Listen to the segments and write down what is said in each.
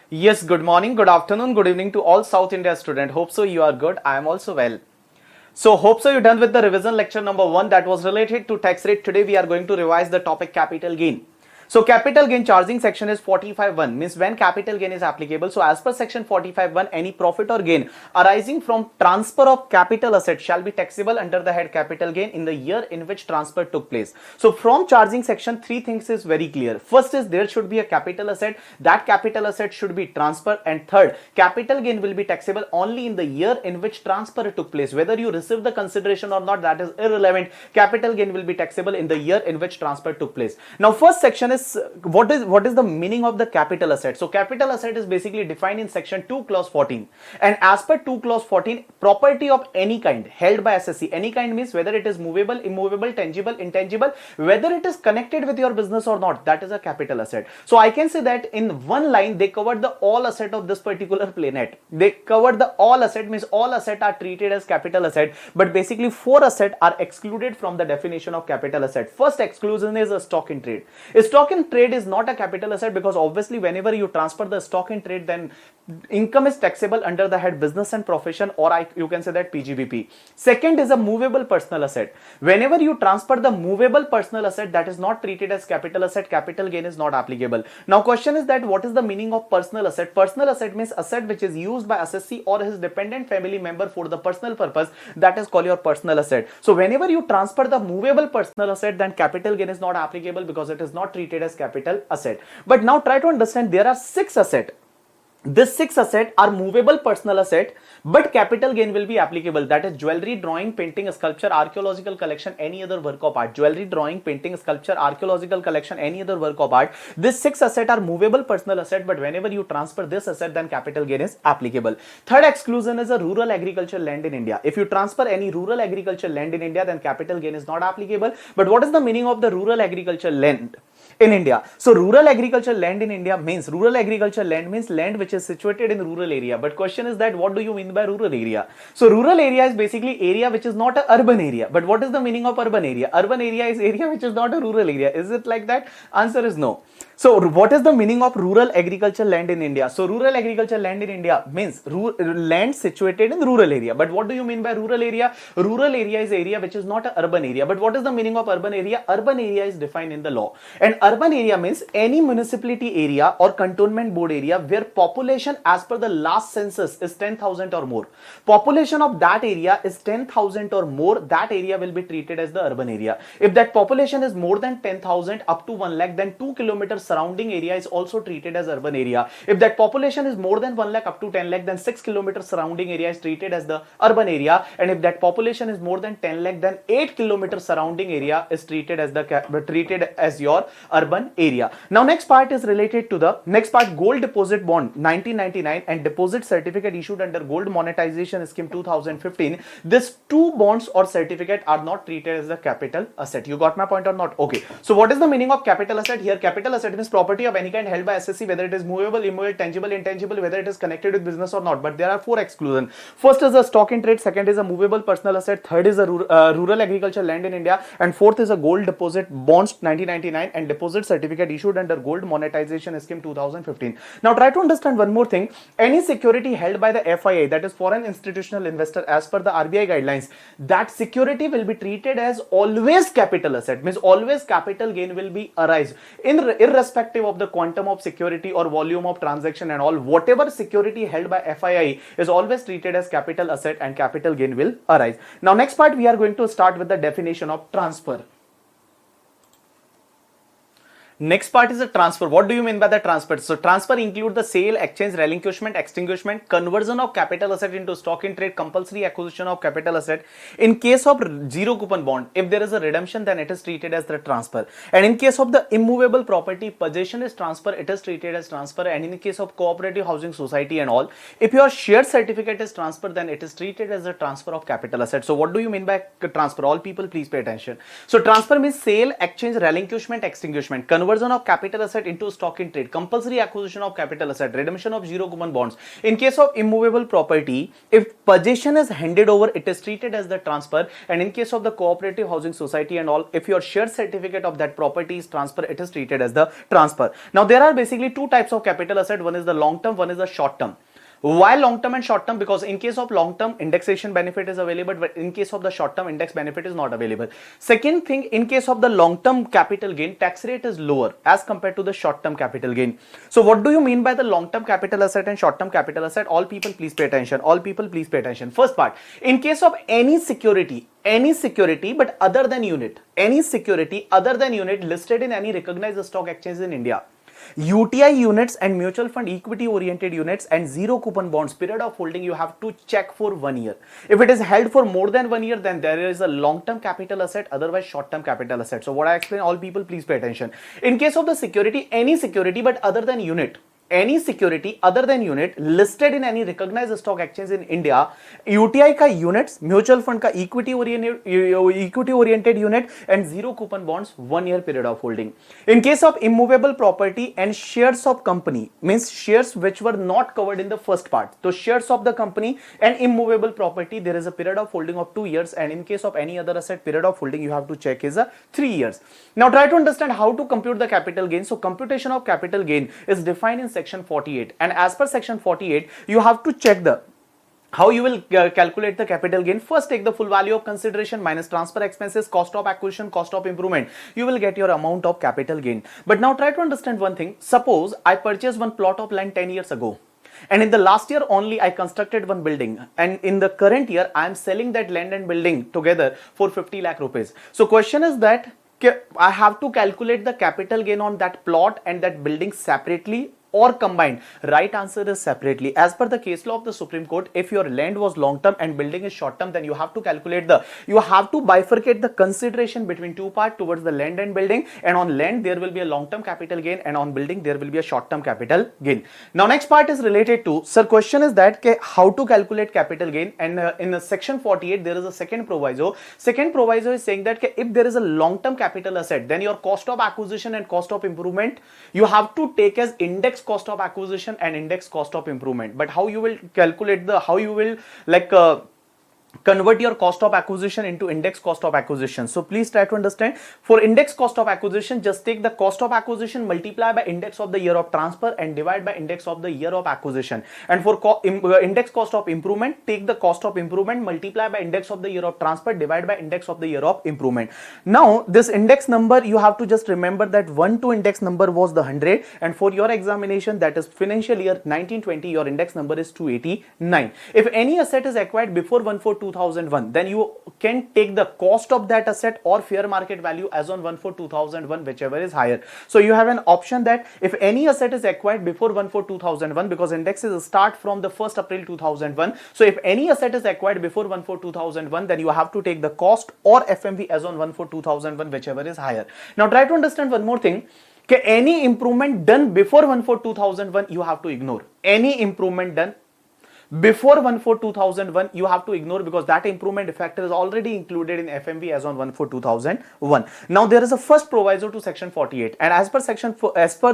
Yes, good morning, good afternoon, good evening to all South India students. Hope so you are good. I am also well. So hope so you're done with the revision lecture number 1 that was related to tax rate. Today we are going to revise the topic capital gain. So capital gain charging section is 45.1 means when capital gain is applicable. So as per section 45.1, any profit or gain arising from transfer of capital asset shall be taxable under the head capital gain in the year in which transfer took place. So from charging section, three things is very clear. First is there should be a capital asset. That capital asset should be transferred, and third, capital gain will be taxable only in the year in which transfer took place. Whether you receive the consideration or not, that is irrelevant. Capital gain will be taxable in the year in which transfer took place. Now first section is what is the meaning of the capital asset. So capital asset is basically defined in section 2 clause 14, and as per 2 clause 14, property of any kind held by SSC. Any kind means whether it is movable, immovable, tangible, intangible, whether it is connected with your business or not, that is a capital asset. So I can say that in one line they covered the all asset of this particular planet. They covered the all asset, means all asset are treated as capital asset, but basically four asset are excluded from the definition of capital asset. First exclusion is a stock in trade. A stock in trade is not a capital asset because obviously whenever you transfer the stock in trade, then income is taxable under the head business and profession, or you can say that PGBP. Second is a movable personal asset. Whenever you transfer the movable personal asset, that is not treated as capital asset, capital gain is not applicable. Now question is that what is the meaning of personal asset? Personal asset means asset which is used by SSC or his dependent family member for the personal purpose, that is called your personal asset. So whenever you transfer the movable personal asset, then capital gain is not applicable because it is not treated as capital asset. But now try to understand, there are 6 assets. These 6 assets are movable personal asset, but capital gain will be applicable. That is jewelry, drawing, painting, sculpture, archaeological collection, any other work of art. Jewelry, drawing, painting, sculpture, archaeological collection, any other work of art. These 6 assets are movable personal asset, but whenever you transfer this asset, then capital gain is applicable. Third exclusion is a rural agriculture land in India. If you transfer any rural agriculture land in India, then capital gain is not applicable. But what is the meaning of the rural agriculture land in India? So rural agriculture land in India means, rural agriculture land means land which is situated in rural area. But question is that what do you mean by rural area? So rural area is basically area which is not a urban area. But what is the meaning of urban area? Urban area is area which is not a rural area. Is it like that? Answer is no. So what is the meaning of rural agriculture land in India? So rural agriculture land in India means land situated in rural area. But what do you mean by rural area? Rural area is area which is not an urban area. But what is the meaning of urban area? Urban area is defined in the law. And urban area means any municipality area or cantonment board area where population as per the last census is 10,000 or more. Population of that area is 10,000 or more, that area will be treated as the urban area. If that population is more than 10,000 up to 1 lakh, then 2 kilometers surrounding area is also treated as urban area. If that population is more than 1 lakh up to 10 lakh, then 6 kilometers surrounding area is treated as the urban area. And if that population is more than 10 lakh, then 8 kilometers surrounding area is treated as your urban area. Now next part is related to the next part, gold deposit bond 1999 and deposit certificate issued under gold monetization scheme 2015. These two bonds or certificate are not treated as a capital asset. You got my point or not? Okay. So what is the meaning of capital asset? Here capital asset means property of any kind held by SSC, whether it is movable, immovable, tangible, intangible, whether it is connected with business or not. But there are 4 exclusions. First is a stock in trade, second is a movable personal asset, third is a rural agriculture land in India, and fourth is a gold deposit bonds 1999 and deposit certificate issued under gold monetization scheme 2015. Now try to understand one more thing. Any security held by the FII, that is foreign institutional investor, as per the RBI guidelines, that security will be treated as always capital asset, means always capital gain will be arise irrespective of the quantum of security or volume of transaction and all. Whatever security held by FII is always treated as capital asset and capital gain will arise. Now next part we are going to start with the definition of transfer. Next part is the transfer. What do you mean by the transfer? So transfer include the sale, exchange, relinquishment, extinguishment, conversion of capital asset into stock in trade, compulsory acquisition of capital asset. In case of zero coupon bond, if there is a redemption, then it is treated as the transfer. And in case of the immovable property, possession is transfer, it is treated as transfer. And in case of cooperative housing society and all, if your share certificate is transfer, then it is treated as a transfer of capital asset. So what do you mean by transfer? All people please pay attention. So transfer means sale, exchange, relinquishment, extinguishment, conversion of capital asset into stock in trade, compulsory acquisition of capital asset, redemption of zero coupon bonds. In case of immovable property, if possession is handed over, it is treated as the transfer. And in case of the cooperative housing society and all, if your share certificate of that property is transfer, it is treated as the transfer. Now there are basically two types of capital asset. One is the long term, one is the short term. Why long term and short term? Because in case of long term, indexation benefit is available, but in case of the short term, index benefit is not available. Second thing, in case of the long term capital gain, tax rate is lower as compared to the short term capital gain. So what do you mean by the long term capital asset and short term capital asset? All people please pay attention. All people please pay attention. First part, in case of any security but other than unit, any security other than unit listed in any recognized stock exchange in India, UTI units and mutual fund equity oriented units and zero coupon bonds, period of holding you have to check for 1 year. If it is held for more than 1 year, then there is a long term capital asset, otherwise short term capital asset. So what I explain, all people please pay attention. In case of the security, any security but other than unit, any security other than unit listed in any recognized stock exchange in India, UTI का units, mutual fund का equity oriented unit and zero coupon bonds, 1 year period of holding. In case of immovable property and shares of company, means shares which were not covered in the first part, so shares of the company and immovable property, there is a period of holding of 2 years, and in case of any other asset, period of holding you have to check is a 3 years. Now try to understand how to compute the capital gain. So computation of capital gain is defined in section 48, and as per section 48 you have to check the how you will calculate the capital gain. First, take the full value of consideration minus transfer expenses, cost of acquisition, cost of improvement. You will get your amount of capital gain. But now try to understand one thing. Suppose I purchased one plot of land 10 years ago, and in the last year only I constructed one building, and in the current year I am selling that land and building together for 50 lakh rupees. So question is that I have to calculate the capital gain on that plot and that building separately or combined. Right answer is separately. As per the case law of the Supreme Court, if your land was long term and building is short term, then you have to bifurcate the consideration between two parts towards the land and building, and on land there will be a long term capital gain, and on building there will be a short term capital gain. Now next part is related to, sir, question is that how to calculate capital gain, and in section 48 there is a second proviso. Second proviso is saying that if there is a long term capital asset, then your cost of acquisition and cost of improvement you have to take as index cost of acquisition and index cost of improvement. But how you will calculate the, how you will convert your cost of acquisition into index cost of acquisition? So please try to understand. For index cost of acquisition, just take the cost of acquisition, multiply by index of the year of transfer and divide by index of the year of acquisition. And for index cost of improvement, take the cost of improvement, multiply by index of the year of transfer, divide by index of the year of improvement. Now this index number, you have to just remember that 1 to index number was the 100, and for your examination, that is financial year 1920, your index number is 289. If any asset is acquired before 1/4/2001, then you can take the cost of that asset or fair market value as on 1/4/2001, whichever is higher. So you have an option that if any asset is acquired before 1/4/2001, because indexes start from the 1st April 2001, so if any asset is acquired before 1/4/2001, then you have to take the cost or FMV as on 1/4/2001, whichever is higher. Now try to understand one more thing. Any improvement done before 1/4/2001 you have to ignore. Any improvement done before 1/4/2001 you have to ignore, because that improvement factor is already included in FMV as on 1/4/2001. Now there is a first proviso to section 48, and as per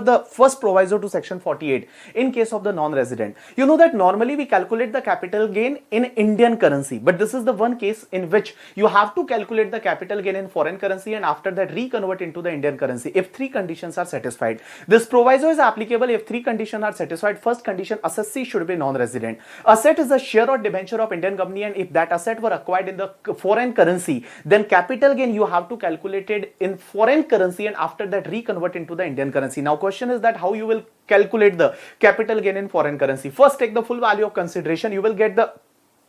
the first proviso to section 48, in case of the non-resident, you know that normally we calculate the capital gain in Indian currency, but this is the one case in which you have to calculate the capital gain in foreign currency and after that reconvert into the Indian currency if three conditions are satisfied. This proviso is applicable if three conditions are satisfied. First condition, assessee should be non-resident. Asset is a share or debenture of Indian company, and if that asset were acquired in the foreign currency, then capital gain you have to calculate it in foreign currency and after that reconvert into the Indian currency. Now question is that how you will calculate the capital gain in foreign currency. First take the full value of consideration. You will get the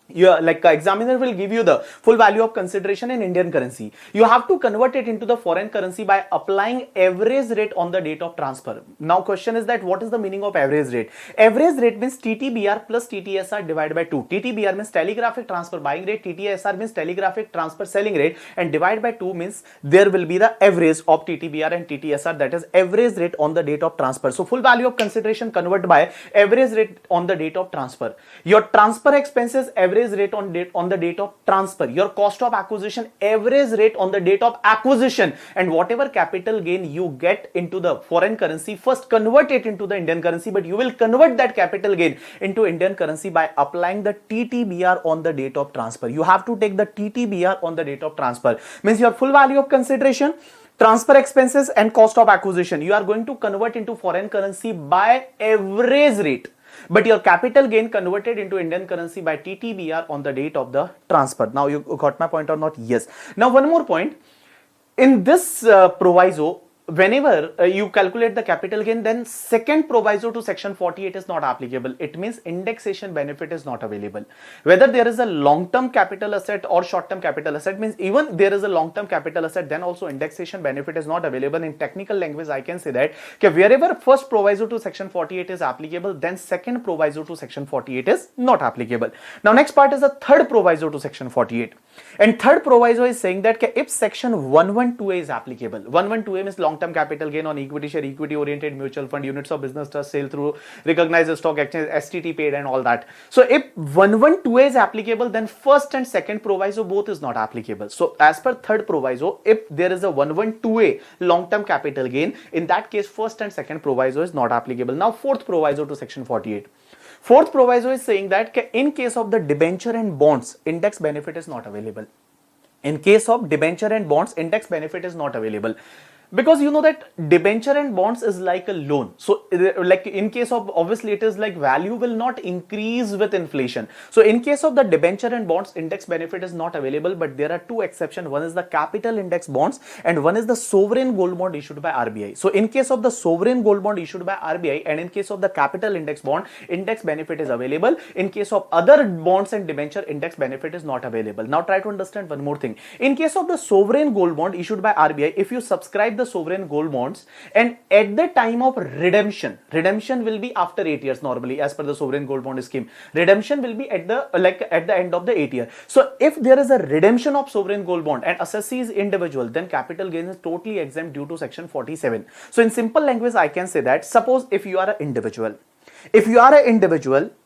Examiner will give you the full value of consideration in Indian currency. You have to convert it into the foreign currency by applying average rate on the date of transfer. Now question is that what is the meaning of average rate? Average rate means TTBR plus TTSR divided by 2. TTBR means telegraphic transfer buying rate, TTSR means telegraphic transfer selling rate, and divided by 2 means there will be the average of TTBR and TTSR, that is average rate on the date of transfer. So full value of consideration convert by average rate on the date of transfer. Your transfer expenses average rate on the date of transfer, your cost of acquisition average rate on the date of acquisition, and whatever capital gain you get into the foreign currency, first convert it into the Indian currency, but you will convert that capital gain into Indian currency by applying the TTBR on the date of transfer. You have to take the TTBR on the date of transfer, means your full value of consideration, transfer expenses and cost of acquisition you are going to convert into foreign currency by average rate, but your capital gain converted into Indian currency by TTBR on the date of the transfer. Now you got my point or not? Yes. Now one more point. In this proviso, whenever you calculate the capital gain, then second proviso to section 48 is not applicable. It means indexation benefit is not available. Whether there is a long-term capital asset or short-term capital asset, means even there is a long-term capital asset, then also indexation benefit is not available. In technical language, I can say that wherever first proviso to section 48 is applicable, then second proviso to section 48 is not applicable. Now next part is the third proviso to section 48. And third proviso is saying that if section 112A is applicable, 112A means long-term capital gain on equity share, equity oriented mutual fund, units of business trust, sale through recognized stock exchange, STT paid and all that. So if 112A is applicable, then first and second proviso both is not applicable. So as per third proviso, if there is a 112A long-term capital gain, in that case first and second proviso is not applicable. Now fourth proviso to section 48. Fourth proviso is saying that in case of the debenture and bonds, index benefit is not available. In case of debenture and bonds, index benefit is not available. Because you know that debenture and bonds is like a loan. So like in case of, obviously it is like value will not increase with inflation. So in case of the debenture and bonds, index benefit is not available, but there are two exceptions. One is the capital index bonds and one is the sovereign gold bond issued by RBI. So in case of the sovereign gold bond issued by RBI and in case of the capital index bond, index benefit is available. In case of other bonds and debenture, index benefit is not available. Now try to understand one more thing. In case of the sovereign gold bond issued by RBI, if you subscribe the sovereign gold bonds and at the time of redemption will be after 8 years normally as per the sovereign gold bond scheme. Redemption will be at the end of the 8 year. So if there is a redemption of sovereign gold bond and assessee is individual, then capital gain is totally exempt due to section 47. So in simple language, I can say that suppose if you are an individual,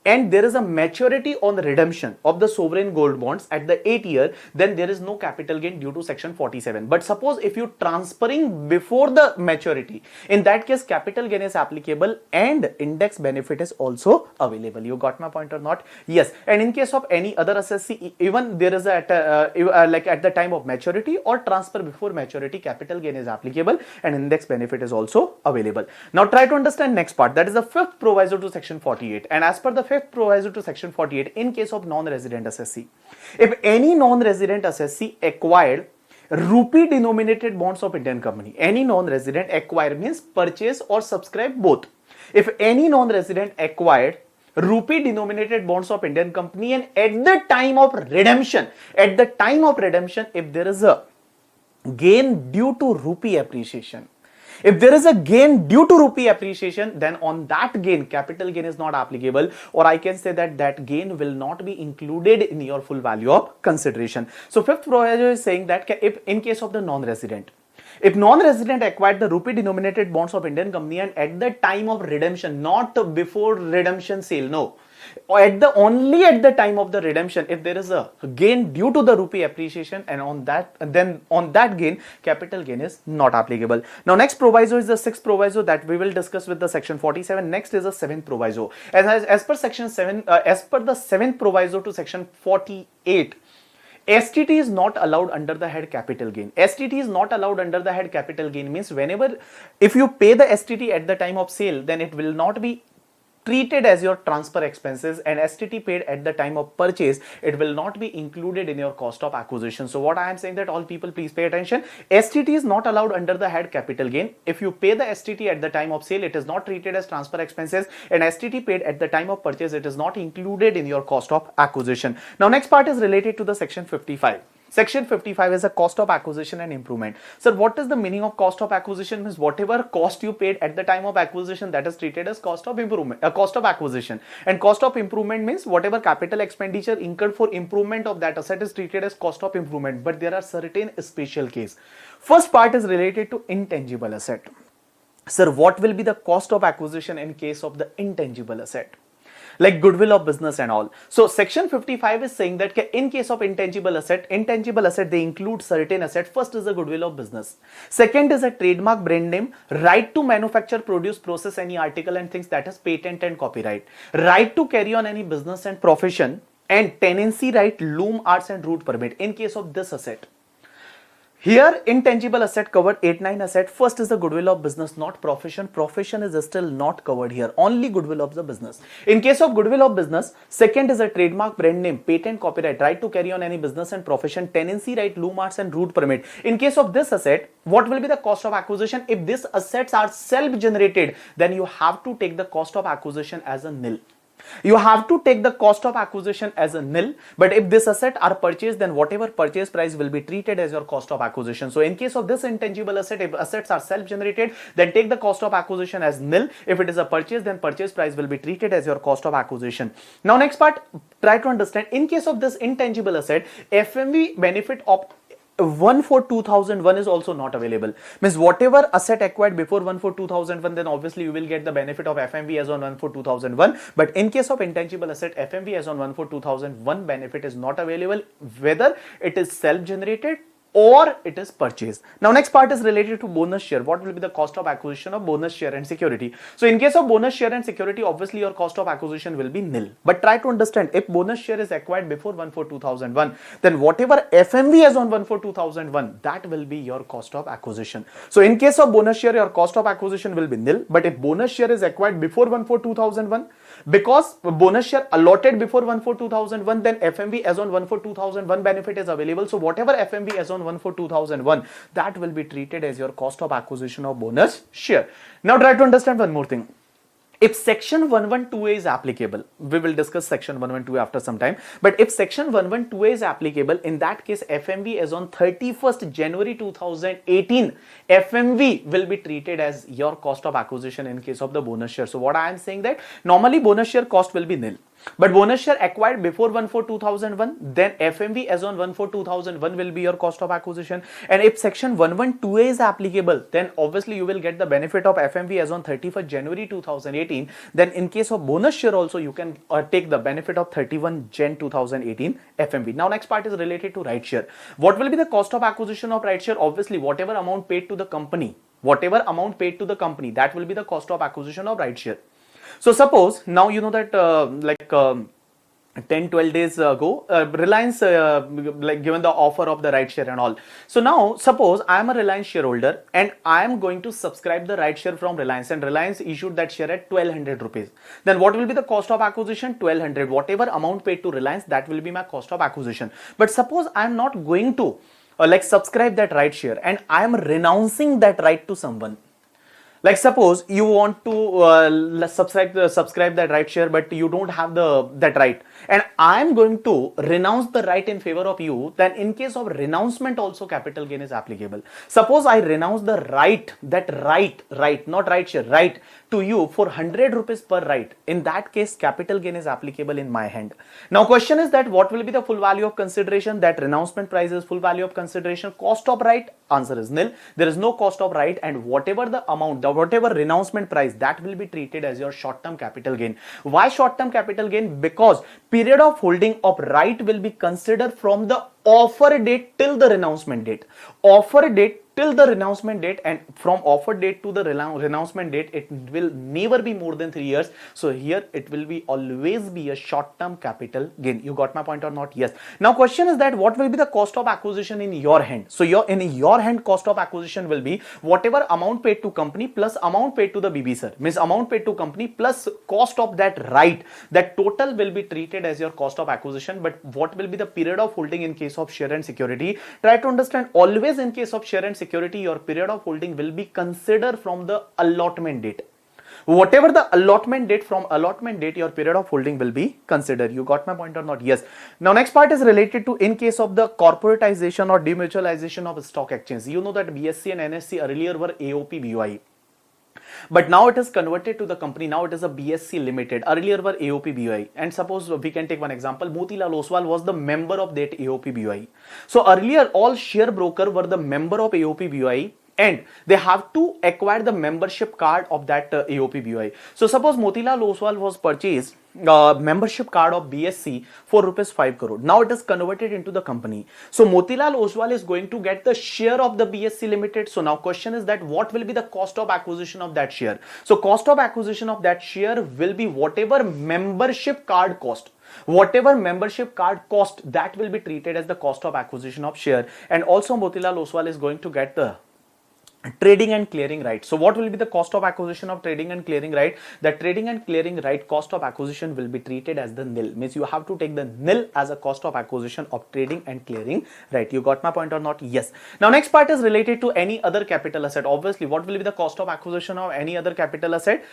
and there is a maturity on redemption of the sovereign gold bonds at the 8 year, then there is no capital gain due to section 47. But suppose if you transferring before the maturity, in that case capital gain is applicable and index benefit is also available. You got my point or not? Yes. And in case of any other assessee, even there is at the time of maturity or transfer before maturity, capital gain is applicable and index benefit is also available. Now try to understand next part, that is the fifth proviso to section 48. And as per the fifth proviso to section 48, in case of non-resident assessee, if any non-resident assessee acquired rupee denominated bonds of Indian company, any non-resident acquire means purchase or subscribe both. If any non-resident acquired rupee denominated bonds of Indian company and at the time of redemption, if there is a gain due to rupee appreciation, if there is a gain due to rupee appreciation, then on that gain, capital gain is not applicable, or I can say that that gain will not be included in your full value of consideration. So fifth proviso is saying that if in case of the non-resident, if non-resident acquired the rupee denominated bonds of Indian company and at the time of redemption, not before redemption sale, no, only at the time of the redemption, if there is a gain due to the rupee appreciation, and on that gain, capital gain is not applicable. Now next proviso is the sixth proviso that we will discuss with the section 47. Next is the seventh proviso. As per section 7, as per the seventh proviso to section 48, STT is not allowed under the head capital gain. STT is not allowed under the head capital gain means whenever, if you pay the STT at the time of sale, then it will not be treated as your transfer expenses, and STT paid at the time of purchase, it will not be included in your cost of acquisition. So what I am saying that all people please pay attention. STT is not allowed under the head capital gain. If you pay the STT at the time of sale, it is not treated as transfer expenses, and STT paid at the time of purchase, it is not included in your cost of acquisition. Now next part is related to the section 55. Section 55 is a cost of acquisition and improvement. So what is the meaning of cost of acquisition? Means whatever cost you paid at the time of acquisition, that is treated as cost of improvement, cost of acquisition. And cost of improvement means whatever capital expenditure incurred for improvement of that asset is treated as cost of improvement. But there are certain special case. First part is related to intangible asset. Sir, what will be the cost of acquisition in case of the intangible asset? Like goodwill of business and all. So section 55 is saying that in case of intangible asset, they include certain asset. First is the goodwill of business. Second is a trademark, brand name, right to manufacture, produce, process any article and things, that is patent and copyright. Right to carry on any business and profession, and tenancy right, loom, arts and route permit in case of this asset. Here intangible asset covered 8-9 asset. First is the goodwill of business, not profession. Profession is still not covered here, only goodwill of the business. In case of goodwill of business, second is a trademark, brand name, patent, copyright, right to carry on any business and profession, tenancy right, loom, arts and route permit. In case of this asset, what will be the cost of acquisition? If these assets are self-generated, then you have to take the cost of acquisition as a nil. You have to take the cost of acquisition as a nil, but if this asset are purchased, then whatever purchase price will be treated as your cost of acquisition. So in case of this intangible asset, if assets are self-generated, then take the cost of acquisition as nil. If it is a purchase, then purchase price will be treated as your cost of acquisition. Now next part, try to understand. In case of this intangible asset, FMV benefit of 1/4/2001 is also not available. Means whatever asset acquired before 1/4/2001, then obviously you will get the benefit of FMV as on 1/4/2001. But in case of intangible asset, FMV as on 1/4/2001 benefit is not available, whether it is self-generated or it is purchased. Now next part is related to bonus share. What will be the cost of acquisition of bonus share and security? So in case of bonus share and security, obviously your cost of acquisition will be nil. But try to understand, if bonus share is acquired before 1/4/2001, then whatever FMV is on 1/4/2001, that will be your cost of acquisition. So in case of bonus share, your cost of acquisition will be nil. But if bonus share is acquired before 1/4/2001, because bonus share allotted before 1/4/2001, then FMV as on 1/4/2001 benefit is available. So whatever FMV as on 1/4/2001, that will be treated as your cost of acquisition of bonus share. Now try to understand one more thing. If section 112A is applicable, we will discuss section 112A after some time, but if section 112A is applicable, in that case FMV as on 31st January 2018, FMV will be treated as your cost of acquisition in case of the bonus share. So what I am saying that normally bonus share cost will be nil. But bonus share acquired before 1/4/2001, then FMV as on 1/4/2001 will be your cost of acquisition. And if section 112A is applicable, then obviously you will get the benefit of FMV as on 31st January 2018. Then in case of bonus share also, you can take the benefit of 31 Jan 2018 FMV. Now next part is related to right share. What will be the cost of acquisition of right share? Obviously whatever amount paid to the company, that will be the cost of acquisition of right share. So suppose now you know that 10-12 days ago, Reliance given the offer of the right share and all. So now suppose I am a Reliance shareholder and I am going to subscribe the right share from Reliance, and Reliance issued that share at 1200 rupees. Then what will be the cost of acquisition? 1200. Whatever amount paid to Reliance, that will be my cost of acquisition. But suppose I am not going to subscribe that right share and I am renouncing that right to someone. Like suppose you want to subscribe that right share, but you don't have that right, and I am going to renounce the right in favor of you. Then in case of renouncement also capital gain is applicable. Suppose I renounce the right, not right share, right to you for 100 rupees per right. In that case, capital gain is applicable in my hand. Now question is that what will be the full value of consideration? That renouncement price is full value of consideration. Cost of right, answer is nil. There is no cost of right, and whatever the amount, whatever renouncement price, that will be treated as your short-term capital gain. Why short-term capital gain? Because period of holding of right will be considered from the offer date till the renouncement date. Offer date till the renouncement date, and from offer date to the renouncement date, it will never be more than 3 years. So here it will be always be a short term capital gain. You got my point or not? Yes. Now question is that what will be the cost of acquisition in your hand? So in your hand cost of acquisition will be whatever amount paid to company plus amount paid to the BB sir, means amount paid to company plus cost of that right, that total will be treated as your cost of acquisition. But what will be the period of holding in case of share and security? Try to understand, always in case of share and security, your period of holding will be considered from the allotment date. Whatever the allotment date, from allotment date your period of holding will be considered. You got my point or not? Yes. Now next part is related to in case of the corporatization or demutualization of stock exchange. You know that BSE and NSE earlier were AOP BOI. But now it is converted to the company. Now it is a BSC Limited. Earlier were AOP BOI. And suppose we can take one example. Motilal Oswal was the member of that AOP BOI. So earlier all share broker were the member of AOP BOI, and they have to acquire the membership card of that AOP BOI. So suppose Motilal Oswal was purchased membership card of BSC for rupees 5 crore. Now it is converted into the company. So Motilal Oswal is going to get the share of the BSC Limited. So now question is that what will be the cost of acquisition of that share? So cost of acquisition of that share will be whatever membership card cost. Whatever membership card cost, that will be treated as the cost of acquisition of share. And also Motilal Oswal is going to get the trading and clearing right. So what will be the cost of acquisition of trading and clearing right? The trading and clearing right cost of acquisition will be treated as the nil. Means you have to take the nil as a cost of acquisition of trading and clearing right. You got my point or not? Yes. Now next part is related to any other capital asset. Obviously, what will be the cost of acquisition of any other capital asset?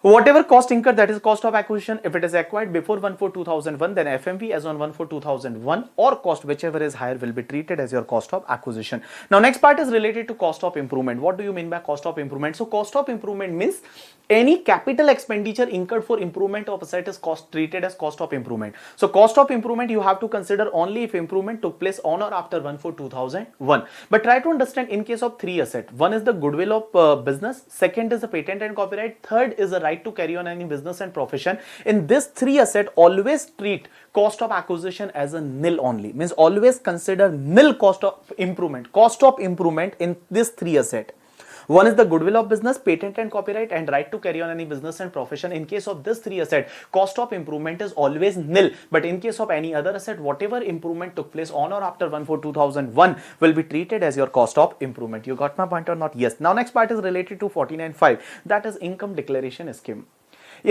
Whatever cost incurred, that is cost of acquisition. If it is acquired before 1/4/2001, then FMV as on 1/4/2001 or cost whichever is higher will be treated as your cost of acquisition. Now next part is related to cost of improvement. What do you mean by cost of improvement? So cost of improvement means any capital expenditure incurred for improvement of asset is treated as cost of improvement. So cost of improvement you have to consider only if improvement took place on or after 1/4/2001. But try to understand in case of three assets. One is the goodwill of business, second is the patent and copyright, third is the right to carry on any business and profession. In this three asset, always treat cost of acquisition as a nil only. Means always consider nil cost of improvement. Cost of improvement in this three asset. One is the goodwill of business, patent and copyright, and right to carry on any business and profession. In case of this three asset, cost of improvement is always nil. But in case of any other asset, whatever improvement took place on or after 1/4/2001 will be treated as your cost of improvement. You got my point or not? Yes. Now next part is related to 49.5. That is income declaration scheme.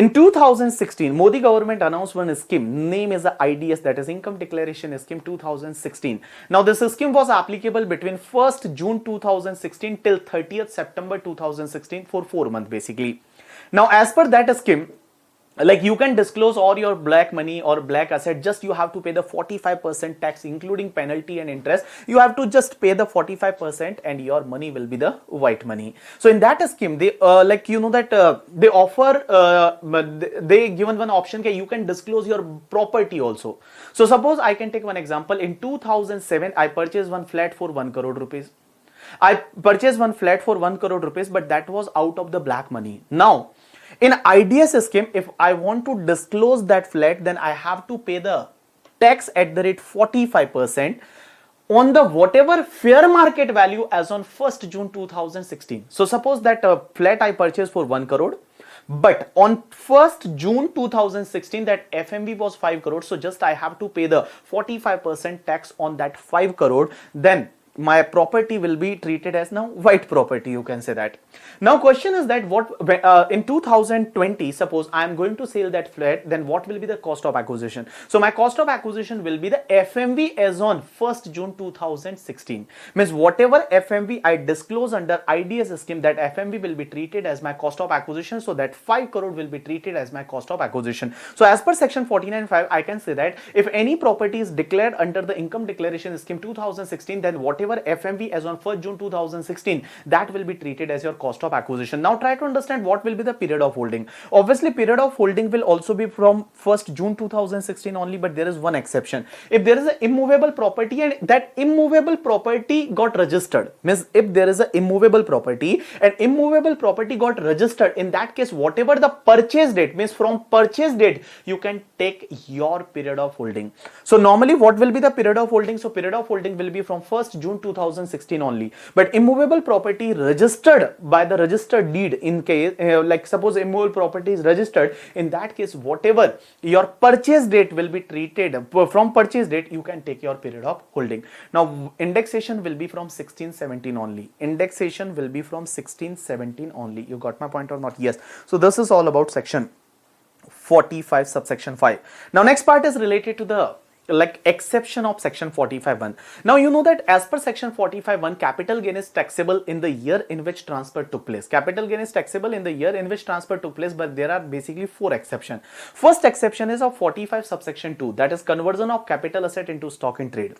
In 2016, Modi government announced one scheme, name is the IDS, that is Income Declaration Scheme 2016. Now this scheme was applicable between 1st June 2016 till 30th September 2016 for 4 months basically. Now as per that scheme, like you can disclose all your black money or black asset, just you have to pay the 45% tax including penalty and interest. You have to just pay the 45% and your money will be the white money. So in that scheme, they like you know that they offer they given one option that you can disclose your property also. So suppose I can take one example. In 2007 I purchased one flat for 1 crore rupees. I purchased one flat for 1 crore rupees, but that was out of the black money. Now in IDS scheme, if I want to disclose that flat, then I have to pay the tax at the rate 45% on the whatever fair market value as on 1st June 2016. So suppose that flat I purchased for 1 crore, but on 1st June 2016 that FMV was 5 crore. So just I have to pay the 45% tax on that 5 crore. Then my property will be treated as now white property, you can say that. Now question is that what in 2020, suppose I am going to sell that flat, then what will be the cost of acquisition? So my cost of acquisition will be the FMV as on 1st June 2016. Means whatever FMV I disclose under IDS scheme, that FMV will be treated as my cost of acquisition. So that 5 crore will be treated as my cost of acquisition. So as per section 49.5, I can say that if any property is declared under the income declaration scheme 2016, then whatever FMV as on 1st June 2016, that will be treated as your cost of acquisition. Now try to understand what will be the period of holding. Obviously period of holding will also be from 1st June 2016 only, but there is one exception. If there is an immovable property and that immovable property got registered, means if there is an immovable property and immovable property got registered, in that case whatever the purchase date, means from purchase date you can take your period of holding. So normally what will be the period of holding? So period of holding will be from 1st June June 2016 only. But immovable property registered by the registered deed, in case like suppose immovable property is registered, in that case whatever your purchase date will be treated, from purchase date you can take your period of holding. Now indexation will be from 1617 only. Indexation will be from 1617 only. You got my point or not? Yes. So this is all about section 45 subsection 5. Now next part is related to the exception of section 45(1). Now you know that as per section 45(1), capital gain is taxable in the year in which transfer took place. Capital gain is taxable in the year in which transfer took place, but there are basically 4 exceptions. First exception is of 45 subsection 2, that is conversion of capital asset into stock in trade.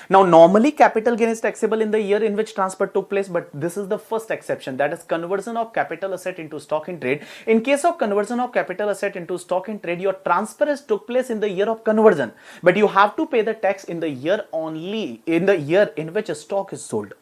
Now normally capital gain is taxable in the year in which transfer took place, but this is the first exception, that is conversion of capital asset into stock in trade. In case of conversion of capital asset into stock in trade, your transfer is took place in the year of conversion, but you have to pay the tax in the year only, in the year in which a stock is sold.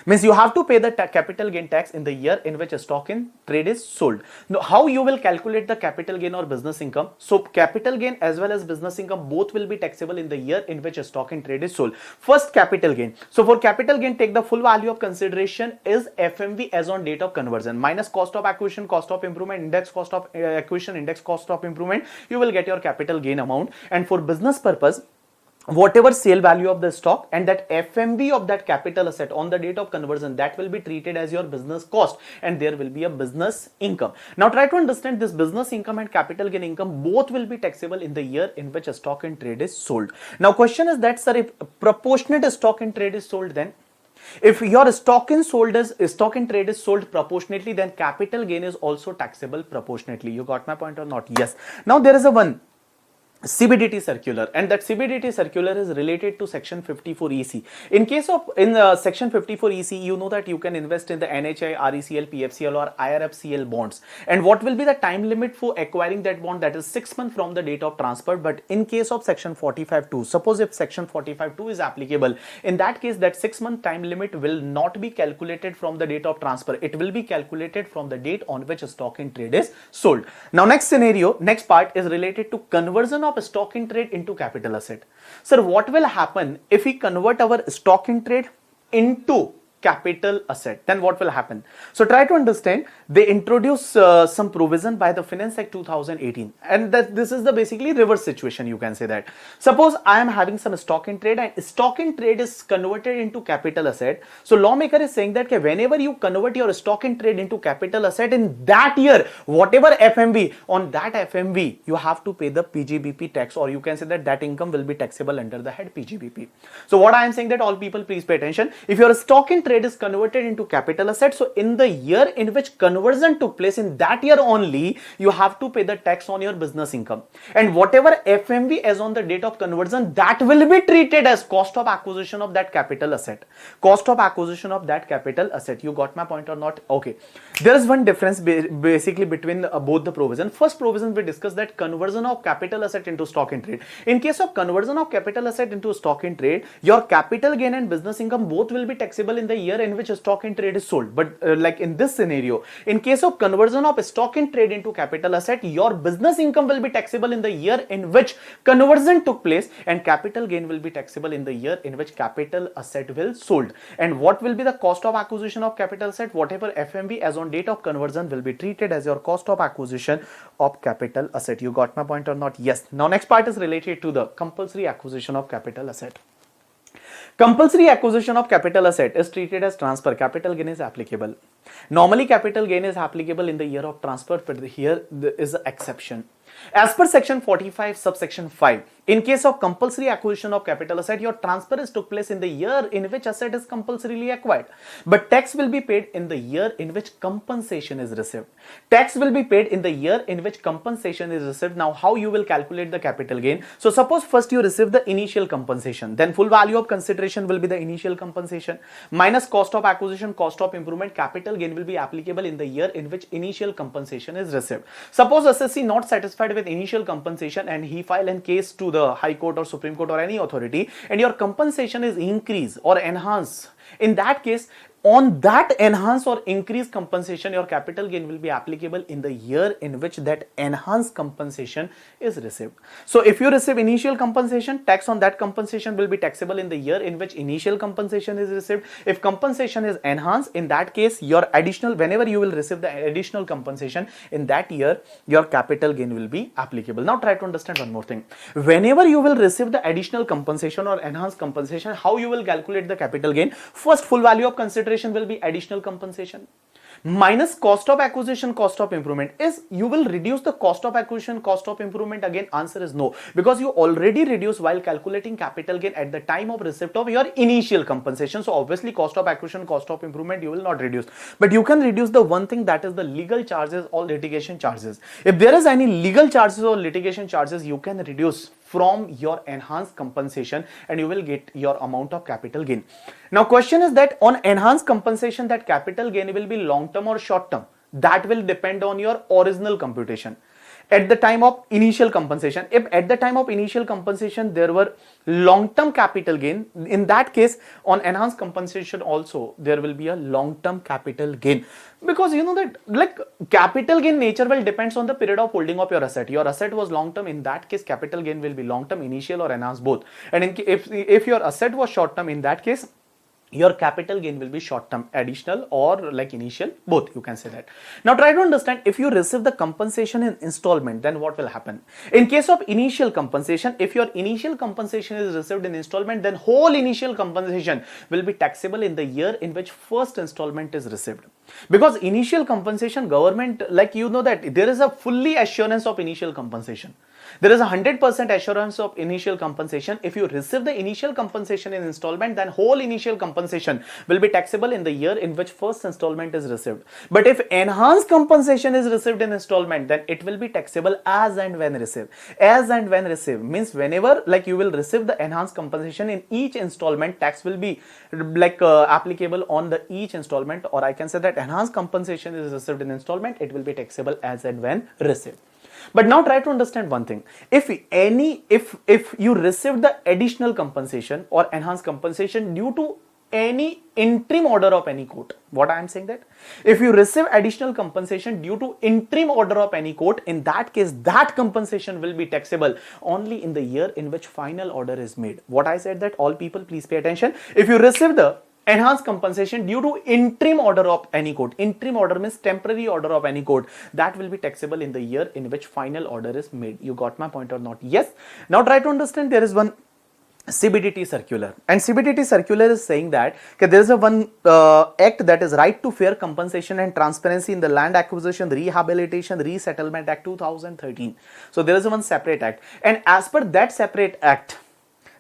Means you have to pay the capital gain tax in the year in which a stock in trade is sold. Now, how you will calculate the capital gain or business income? So capital gain as well as business income both will be taxable in the year in which a stock in trade is sold. First, capital gain. So for capital gain, take the full value of consideration is FMV as on date of conversion minus cost of acquisition, cost of improvement, index cost of acquisition, index cost of improvement. You will get your capital gain amount. And for business purpose, whatever sale value of the stock and that FMV of that capital asset on the date of conversion, that will be treated as your business cost, and there will be a business income. Now try to understand, this business income and capital gain income both will be taxable in the year in which a stock in trade is sold. Now question is that, sir, if proportionate stock in trade is sold, then if your stock in trade is sold proportionately, then capital gain is also taxable proportionately. You got my point or not? Yes. Now there is a one CBDT circular, and that CBDT circular is related to section 54 EC. In case of section 54 EC, you know that you can invest in the NHI, RECL, PFCL or IRFCL bonds, and what will be the time limit for acquiring that bond? That is 6 months from the date of transfer. But in case of section 45(2), suppose if section 45(2) is applicable, in that case that 6-month time limit will not be calculated from the date of transfer. It will be calculated from the date on which a stock in trade is sold. Now next scenario, next part is related to conversion of stock in trade into capital asset. Sir, what will happen if we convert our stock in trade into capital asset? Then what will happen? So try to understand. They introduce some provision by the Finance Act 2018, and that this is the basically reverse situation, you can say that. Suppose I am having some stock in trade and stock in trade is converted into capital asset. So lawmaker is saying that whenever you convert your stock in trade into capital asset, in that year whatever FMV, on that FMV you have to pay the PGBP tax, or you can say that that income will be taxable under the head PGBP. So what I am saying that, all people please pay attention. If your stock in trade is converted into capital asset, so in the year in which conversion took place, in that year only you have to pay the tax on your business income, and whatever FMV as on the date of conversion, that will be treated as cost of acquisition of that capital asset. Cost of acquisition of that capital asset. You got my point or not? Okay. There is one difference basically between both the provision. First provision we discussed, that conversion of capital asset into stock in trade. In case of conversion of capital asset into stock in trade, your capital gain and business income both will be taxable in the year in which a stock in trade is sold. But like in this scenario, in case of conversion of stock in trade into capital asset, your business income will be taxable in the year in which conversion took place, and capital gain will be taxable in the year in which capital asset will sold. And what will be the cost of acquisition of capital asset? Whatever FMV as on date of conversion will be treated as your cost of acquisition of capital asset. You got my point or not? Yes. Now next part is related to the compulsory acquisition of capital asset. Compulsory acquisition of capital asset is treated as transfer. Capital gain is applicable. Normally capital gain is applicable in the year of transfer, but here there is an exception. As per section 45 subsection 5, in case of compulsory acquisition of capital asset, your transfer is took place in the year in which asset is compulsorily acquired, but tax will be paid in the year in which compensation is received. Tax will be paid in the year in which compensation is received. Now how you will calculate the capital gain? So suppose first you receive the initial compensation, then full value of consideration will be the initial compensation minus cost of acquisition, cost of improvement. Capital gain will be applicable in the year in which initial compensation is received. Suppose assessee not satisfied with initial compensation and he file a case to the High Court or Supreme Court or any authority, and your compensation is increased or enhanced. In that case, on that enhanced or increased compensation, your capital gain will be applicable in the year in which that enhanced compensation is received. So if you receive initial compensation, tax on that compensation will be taxable in the year in which initial compensation is received. If compensation is enhanced, in that case, your additional, whenever you will receive the additional compensation in that year, your capital gain will be applicable. Now try to understand one more thing. Whenever you will receive the additional compensation or enhanced compensation, how you will calculate the capital gain? First, full value of consideration will be additional compensation minus cost of acquisition, cost of improvement. Is you will reduce the cost of acquisition, cost of improvement? Again, answer is no, because you already reduced while calculating capital gain at the time of receipt of your initial compensation. So obviously cost of acquisition, cost of improvement you will not reduce, but you can reduce the one thing, that is the legal charges or litigation charges. If there is any legal charges or litigation charges, you can reduce from your enhanced compensation and you will get your amount of capital gain. Now question is that on enhanced compensation, that capital gain will be long term or short term? That will depend on your original computation. At the time of initial compensation, if at the time of initial compensation there were long-term capital gain, in that case on enhanced compensation also there will be a long-term capital gain, because you know that like capital gain nature will depends on the period of holding of your asset. Your asset was long-term, in that case capital gain will be long-term, initial or enhanced both. And if your asset was short-term, in that case your capital gain will be short term, additional or like initial, both, you can say that. Now try to understand, if you receive the compensation in installment, then what will happen? In case of initial compensation, if your initial compensation is received in installment, then whole initial compensation will be taxable in the year in which first installment is received. Because initial compensation, government, like you know that there is a fully assurance of initial compensation. There is a 100% assurance of initial compensation. If you receive the initial compensation in installment, then whole initial compensation will be taxable in the year in which first installment is received. But if enhanced compensation is received in installment, then it will be taxable as and when received. As and when received means whenever like you will receive the enhanced compensation in each installment, tax will be like applicable on the each installment, or I can say that enhanced compensation is received in installment, it will be taxable as and when received. But now try to understand one thing. If you receive the additional compensation or enhanced compensation due to any interim order of any court, what I am saying that if you receive additional compensation due to interim order of any court, in that case that compensation will be taxable only in the year in which final order is made. What I said that, all people please pay attention. If you receive the enhanced compensation due to interim order of any court, interim order means temporary order of any court, that will be taxable in the year in which final order is made. You got my point or not? Yes. Now try to understand, there is one CBDT circular, and CBDT circular is saying that there is a one act, that is Right to Fair Compensation and Transparency in the Land Acquisition, Rehabilitation, Resettlement Act 2013. So there is one separate act, and as per that separate act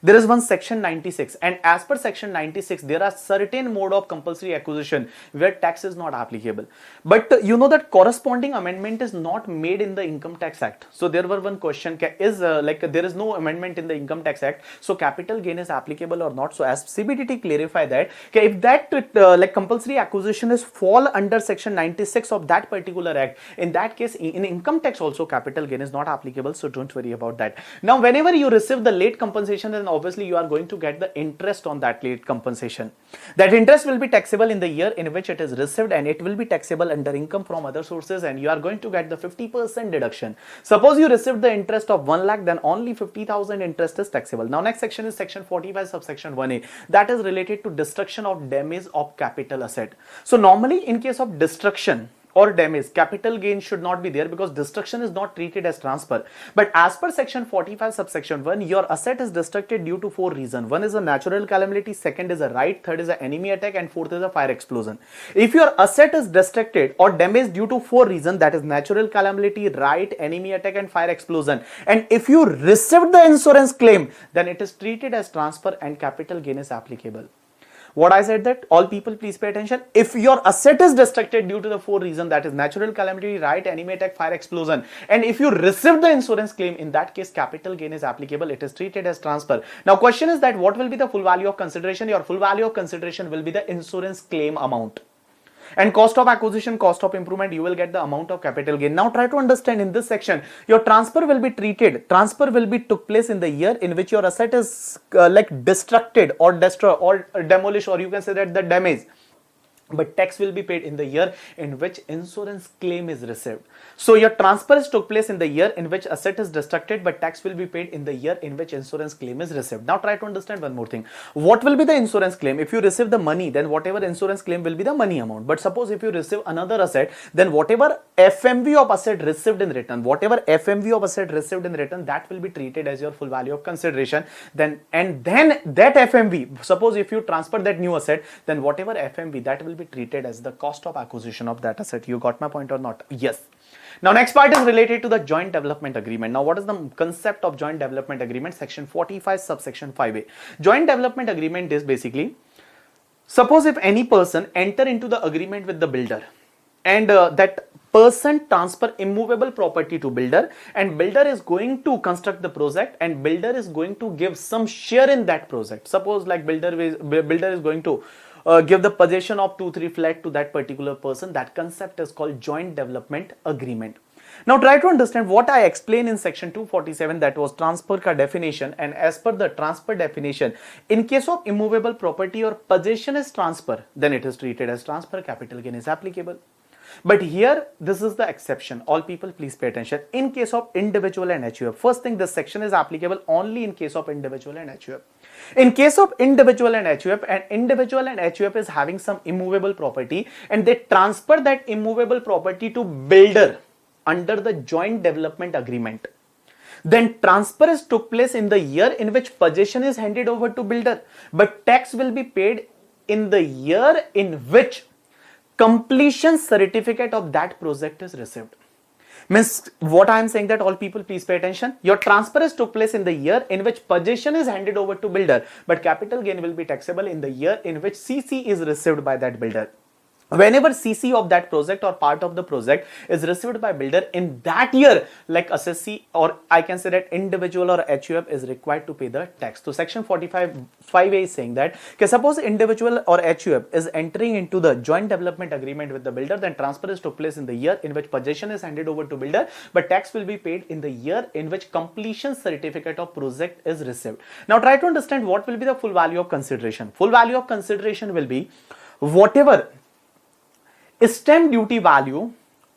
there is one section 96, and as per section 96 there are certain mode of compulsory acquisition where tax is not applicable. But you know that corresponding amendment is not made in the Income Tax Act. So there were one question, is like there is no amendment in the Income Tax Act, so capital gain is applicable or not? So as CBDT clarify that if that like compulsory acquisition is fall under section 96 of that particular act, in that case in income tax also capital gain is not applicable, so don't worry about that. Now whenever you receive the late compensation, then obviously you are going to get the interest on that late compensation. That interest will be taxable in the year in which it is received, and it will be taxable under income from other sources, and you are going to get the 50% deduction. Suppose you received the interest of 1 lakh, then only 50,000 interest is taxable. Now next section is section 45 subsection 1a, that is related to destruction of damage of capital asset. So normally in case of destruction or damage, capital gain should not be there because destruction is not treated as transfer. But as per section 45 subsection 1, your asset is destructed due to 4 reasons. One is a natural calamity, second is a right, third is an enemy attack, and fourth is a fire explosion. If your asset is destructed or damaged due to 4 reasons, that is natural calamity, right, enemy attack, and fire explosion, and if you received the insurance claim, then it is treated as transfer and capital gain is applicable. What I said that, all people please pay attention. If your asset is destructed due to the 4 reasons, that is natural calamity, right, enemy attack, fire explosion, and if you receive the insurance claim, in that case capital gain is applicable, it is treated as transfer. Now question is that what will be the full value of consideration? Your full value of consideration will be the insurance claim amount. And cost of acquisition, cost of improvement, you will get the amount of capital gain. Now try to understand, in this section your transfer will be took place in the year in which your asset is like destructed or destroyed or demolished, or you can say that the damage. but tax will be paid in the year in which insurance claim is received. So your transfers took place in the year in which asset is destructed, but tax will be paid in the year in which insurance claim is received. Now try to understand one more thing. What will be the insurance claim? If you receive the money, then whatever insurance claim will be the money amount. But suppose if you receive another asset, then whatever FMV of asset received in return, that will be treated as your full value of consideration. Then that FMV, suppose if you transfer that new asset, then whatever FMV, that will be treated as the cost of acquisition of that asset. You got my point or not? Yes. Now next part is related to the joint development agreement. Now what is the concept of joint development agreement? Section 45 subsection 5a. Joint development agreement is basically, suppose if any person enter into the agreement with the builder, and that person transfer immovable property to builder, and builder is going to construct the project, and builder is going to give some share in that project. Suppose like builder is going to give the possession of 2-3 flat to that particular person. That concept is called joint development agreement. Now try to understand what I explained in section 247, that was transfer ka definition, and as per the transfer definition, in case of immovable property or possession is transfer, then it is treated as transfer, capital gain is applicable. But here, this is the exception. All people, please pay attention. In case of individual and HUF, first thing, this section is applicable only in case of individual and HUF. In case of individual and HUF is having some immovable property, and they transfer that immovable property to builder under the joint development agreement. Then transfer took place in the year in which possession is handed over to builder, but tax will be paid in the year in which completion certificate of that project is received. Means what I am saying, that all people please pay attention. Your transfer took place in the year in which possession is handed over to builder, but capital gain will be taxable in the year in which CC is received by that builder. Whenever CC of that project or part of the project is received by builder, in that year, like assessee, or I can say that individual or HUF is required to pay the tax. So section 45(5)(a) is saying that suppose individual or HUF is entering into the joint development agreement with the builder, then transfer took place in the year in which possession is handed over to builder, but tax will be paid in the year in which completion certificate of project is received. Now try to understand what will be the full value of consideration. Full value of consideration will be whatever stamp duty value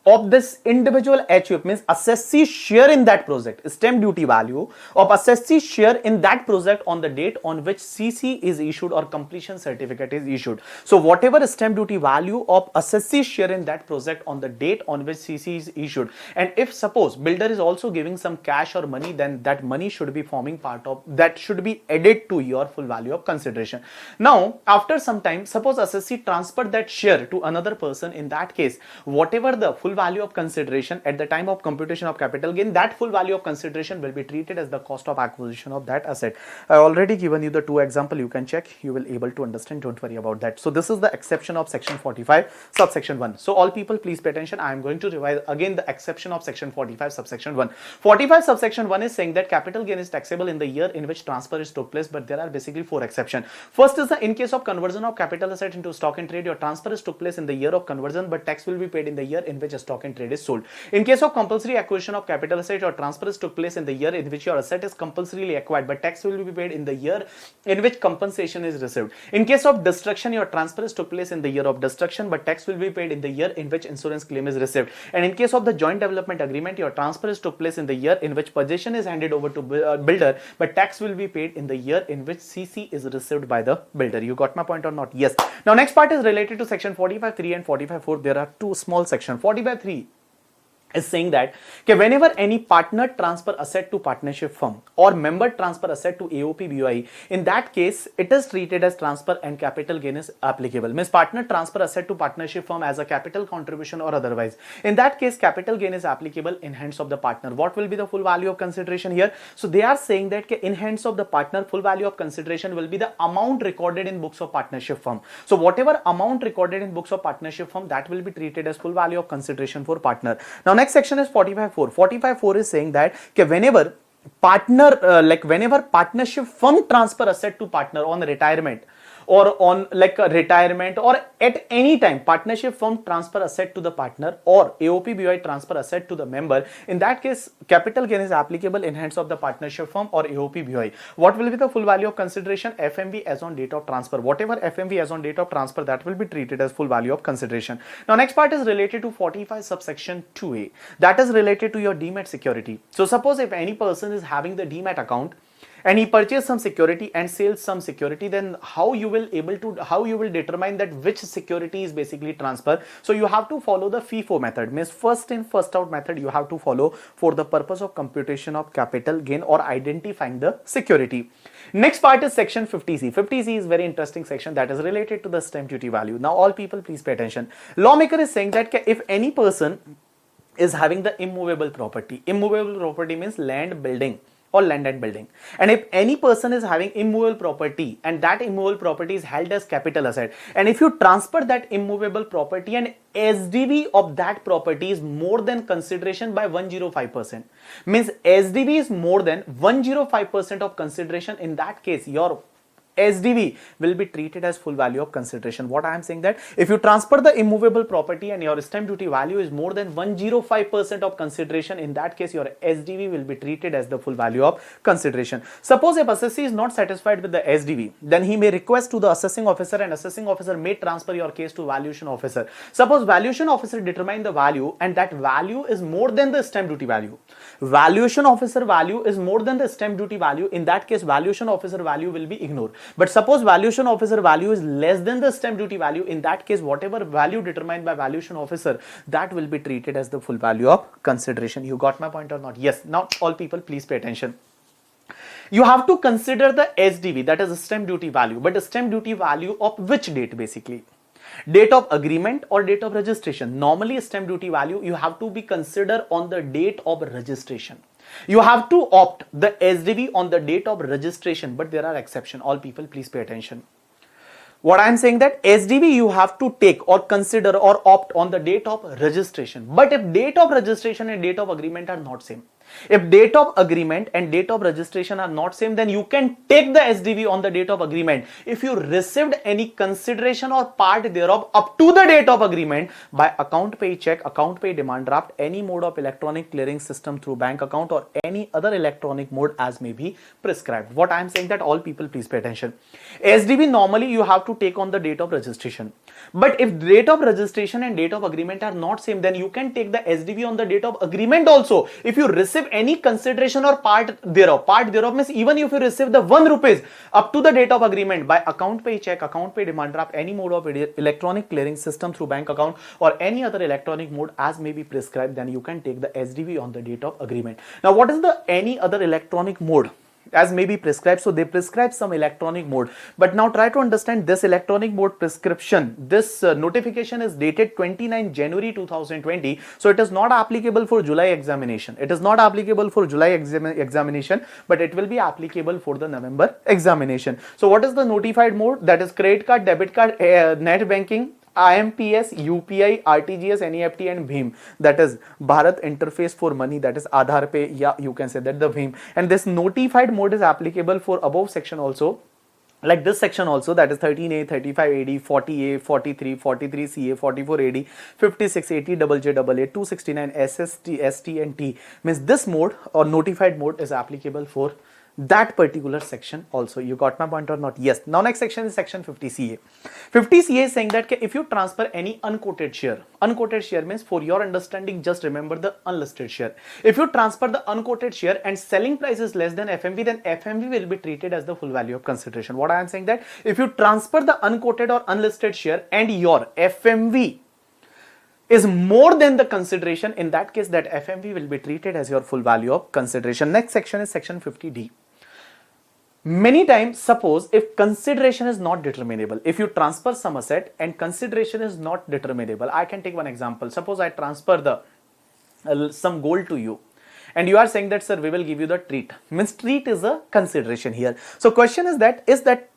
of this individual HUF, means assessee share in that project, stamp duty value of assessee share in that project on the date on which CC is issued or completion certificate is issued. So whatever stamp duty value of assessee share in that project on the date on which CC is issued, and if suppose builder is also giving some cash or money, then that money should be forming part of, that should be added to your full value of consideration. Now after some time, suppose assessee transferred that share to another person, in that case whatever the full value of consideration at the time of computation of capital gain, that full value of consideration will be treated as the cost of acquisition of that asset. I already given you the two example, you can check, you will able to understand, don't worry about that. So this is the exception of section 45 subsection 1. So all people please pay attention, I am going to revise again the exception of section 45 subsection 1. 45 subsection 1 is saying that capital gain is taxable in the year in which transfer is took place, but there are basically 4 exceptions. First is the in case of conversion of capital asset into stock and trade, your transfer is took place in the year of conversion, but tax will be paid in the year in which a stock and trade is sold. In case of compulsory acquisition of capital asset, your transfers took place in the year in which your asset is compulsorily acquired, but tax will be paid in the year in which compensation is received. In case of destruction, your transfers took place in the year of destruction, but tax will be paid in the year in which insurance claim is received. And in case of the joint development agreement, your transfers took place in the year in which possession is handed over to builder, but tax will be paid in the year in which CC is received by the builder. You got my point or not? Yes. Now next part is related to section 45(3) and 45(4). There are two small sections. 45(3) is saying that whenever any partner transfer asset to partnership firm or member transfer asset to AOP BOI, in that case it is treated as transfer and capital gain is applicable. Means partner transfer asset to partnership firm as a capital contribution or otherwise, in that case capital gain is applicable in hands of the partner. What will be the full value of consideration here? So they are saying that in hands of the partner, full value of consideration will be the amount recorded in books of partnership firm. So whatever amount recorded in books of partnership firm, that will be treated as full value of consideration for partner. Now next section is 45(4). 45(4) is saying that whenever partner whenever partnership firm transfer asset to partner on retirement, or on like a retirement, or at any time partnership firm transfer asset to the partner, or AOP BOI transfer asset to the member, in that case capital gain is applicable in hands of the partnership firm or AOP BOI. What will be the full value of consideration? FMV as on date of transfer. Whatever FMV as on date of transfer, that will be treated as full value of consideration. Now next part is related to 45 subsection 2A, that is related to your demat security. So suppose if any person is having the demat account and he purchased some security and sells some security, then how you will determine that which security is basically transferred? So you have to follow the FIFO method, means first in first out method you have to follow for the purpose of computation of capital gain or identifying the security. Next part is section 50C. 50C is very interesting section that is related to the stamp duty value. Now all people please pay attention. Lawmaker is saying that if any person is having the immovable property means land, building, or land and building, and if any person is having immovable property and that immovable property is held as capital asset, and if you transfer that immovable property and SDV of that property is more than consideration by 105%, means SDV is more than 105% of consideration, in that case your SDV will be treated as full value of consideration. What I am saying that if you transfer the immovable property and your stamp duty value is more than 105% of consideration, in that case your SDV will be treated as the full value of consideration. Suppose if assessee is not satisfied with the SDV, then he may request to the assessing officer, and assessing officer may transfer your case to valuation officer. Suppose valuation officer determine the value and that value is more than the stamp duty value. Valuation officer value is more than the stamp duty value, in that case valuation officer value will be ignored. But suppose valuation officer value is less than the stamp duty value, in that case whatever value determined by valuation officer, that will be treated as the full value of consideration. You got my point or not? Yes. Now all people please pay attention. You have to consider the SDV, that is the stamp duty value, but the stamp duty value of which date? Basically date of agreement or date of registration. Normally stamp duty value you have to be considered on the date of registration. You have to opt the SDV on the date of registration, but there are exceptions. All people please pay attention. What I am saying that SDV you have to take or consider or opt on the date of registration, but if date of registration and date of agreement are not same, if date of agreement and date of registration are not same, then you can take the SDV on the date of agreement if you received any consideration or part thereof up to the date of agreement by account pay check, account pay demand draft, any mode of electronic clearing system through bank account, or any other electronic mode as may be prescribed. What I am saying that all people please pay attention. SDV normally you have to take on the date of registration, but if date of registration and date of agreement are not same, then you can take the SDV on the date of agreement also if you receive any consideration or part thereof. Part thereof means even if you receive the 1 rupees up to the date of agreement by account pay check, account pay demand draft, any mode of electronic clearing system through bank account, or any other electronic mode as may be prescribed, then you can take the SDV on the date of agreement. Now what is the any other electronic mode as may be prescribed? So they prescribe some electronic mode, but now try to understand this electronic mode prescription. This notification is dated 29 January 2020, so it is not applicable for July examination. It is not applicable for July examination, but it will be applicable for the November examination. So what is the notified mode? That is credit card, debit card, net banking, IMPS, UPI, RTGS, NEFT and BHIM, that is Bharat Interface for Money, that is Aadhaar Pay, yeah, you can say that the BHIM. And this notified mode is applicable for above section also, like this section also, that is 13A, 35AD, 40A, 43, 43CA, 44AD, 5680, JJAA, 269 SST, ST and T. Means this mode or notified mode is applicable for that particular section also. You got my point or not? Yes. Now next section is section 50CA. 50CA is saying that if you transfer any unquoted share means, for your understanding, just remember the unlisted share. If you transfer the unquoted share and selling price is less than FMV, then FMV will be treated as the full value of consideration. What I am saying that if you transfer the unquoted or unlisted share and your FMV is more than the consideration, in that case that FMV will be treated as your full value of consideration. Next section is section 50D. Many times, suppose if consideration is not determinable, if you transfer some asset and consideration is not determinable, I can take one example. Suppose I transfer the some gold to you, and you are saying that, sir, we will give you the treat. Means treat is a consideration here. So question is that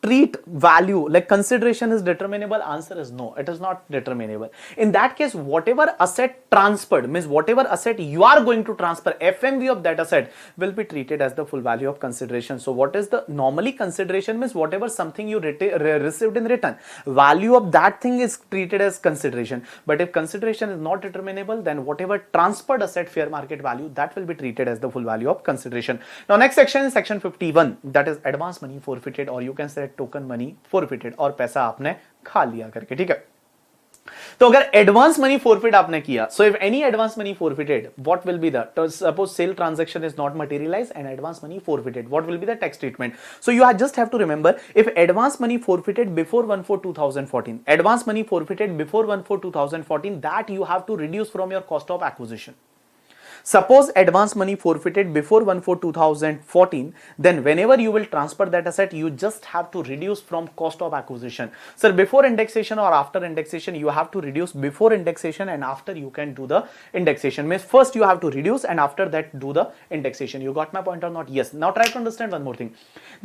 treat value, like consideration, is determinable? Answer is no, it is not determinable. In that case, whatever asset transferred, means whatever asset you are going to transfer, FMV of that asset will be treated as the full value of consideration. So what is the normally consideration? Means whatever something you received in return, value of that thing is treated as consideration. But if consideration is not determinable, then whatever transferred asset fair market value, that will be treated as the full value of consideration. Now next section is section 51, that is advance money forfeited, or you can say token money forfeited, और पैसा आपने खा लिया करके, ठीक है. तो अगर एडवांस मनी फॉरफिट आपने किया, so if any advance money forfeited, what will be the, suppose sale transaction is not materialise and advance money forfeited, what will be the tax treatment? So you just have to remember, if advance money forfeited before 1/4/2014, advance money forfeited before 1/4/2014, that you have to reduce from your cost of acquisition. Suppose advance money forfeited before 1/4/2014, then whenever you will transfer that asset, you just have to reduce from cost of acquisition. Sir, before indexation or after indexation, you have to reduce before indexation and after you can do the indexation. Means first you have to reduce and after that do the indexation. You got my point or not? Yes. Now try to understand one more thing.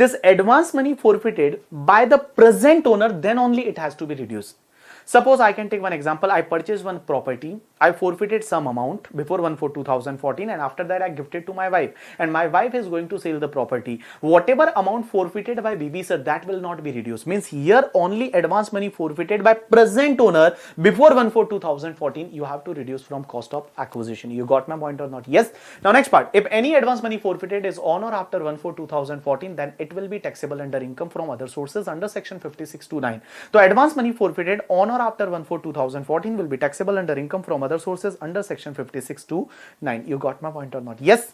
This advance money forfeited by the present owner, then only it has to be reduced. Suppose I can take one example. I purchased one property. I forfeited some amount before 1/4/2014, and after that I gifted to my wife. And my wife is going to sell the property. Whatever amount forfeited by BB sir, that will not be reduced. Means here only advance money forfeited by present owner before 1/4/2014, you have to reduce from cost of acquisition. You got my point or not? Yes. Now next part. If any advance money forfeited is on or after 1/4/2014, then it will be taxable under income from other sources under section 56(2)(9). So advance money forfeited on or after 1/4/2014 will be taxable under income from other sources under section 56(2)(9). You got my point or not? Yes.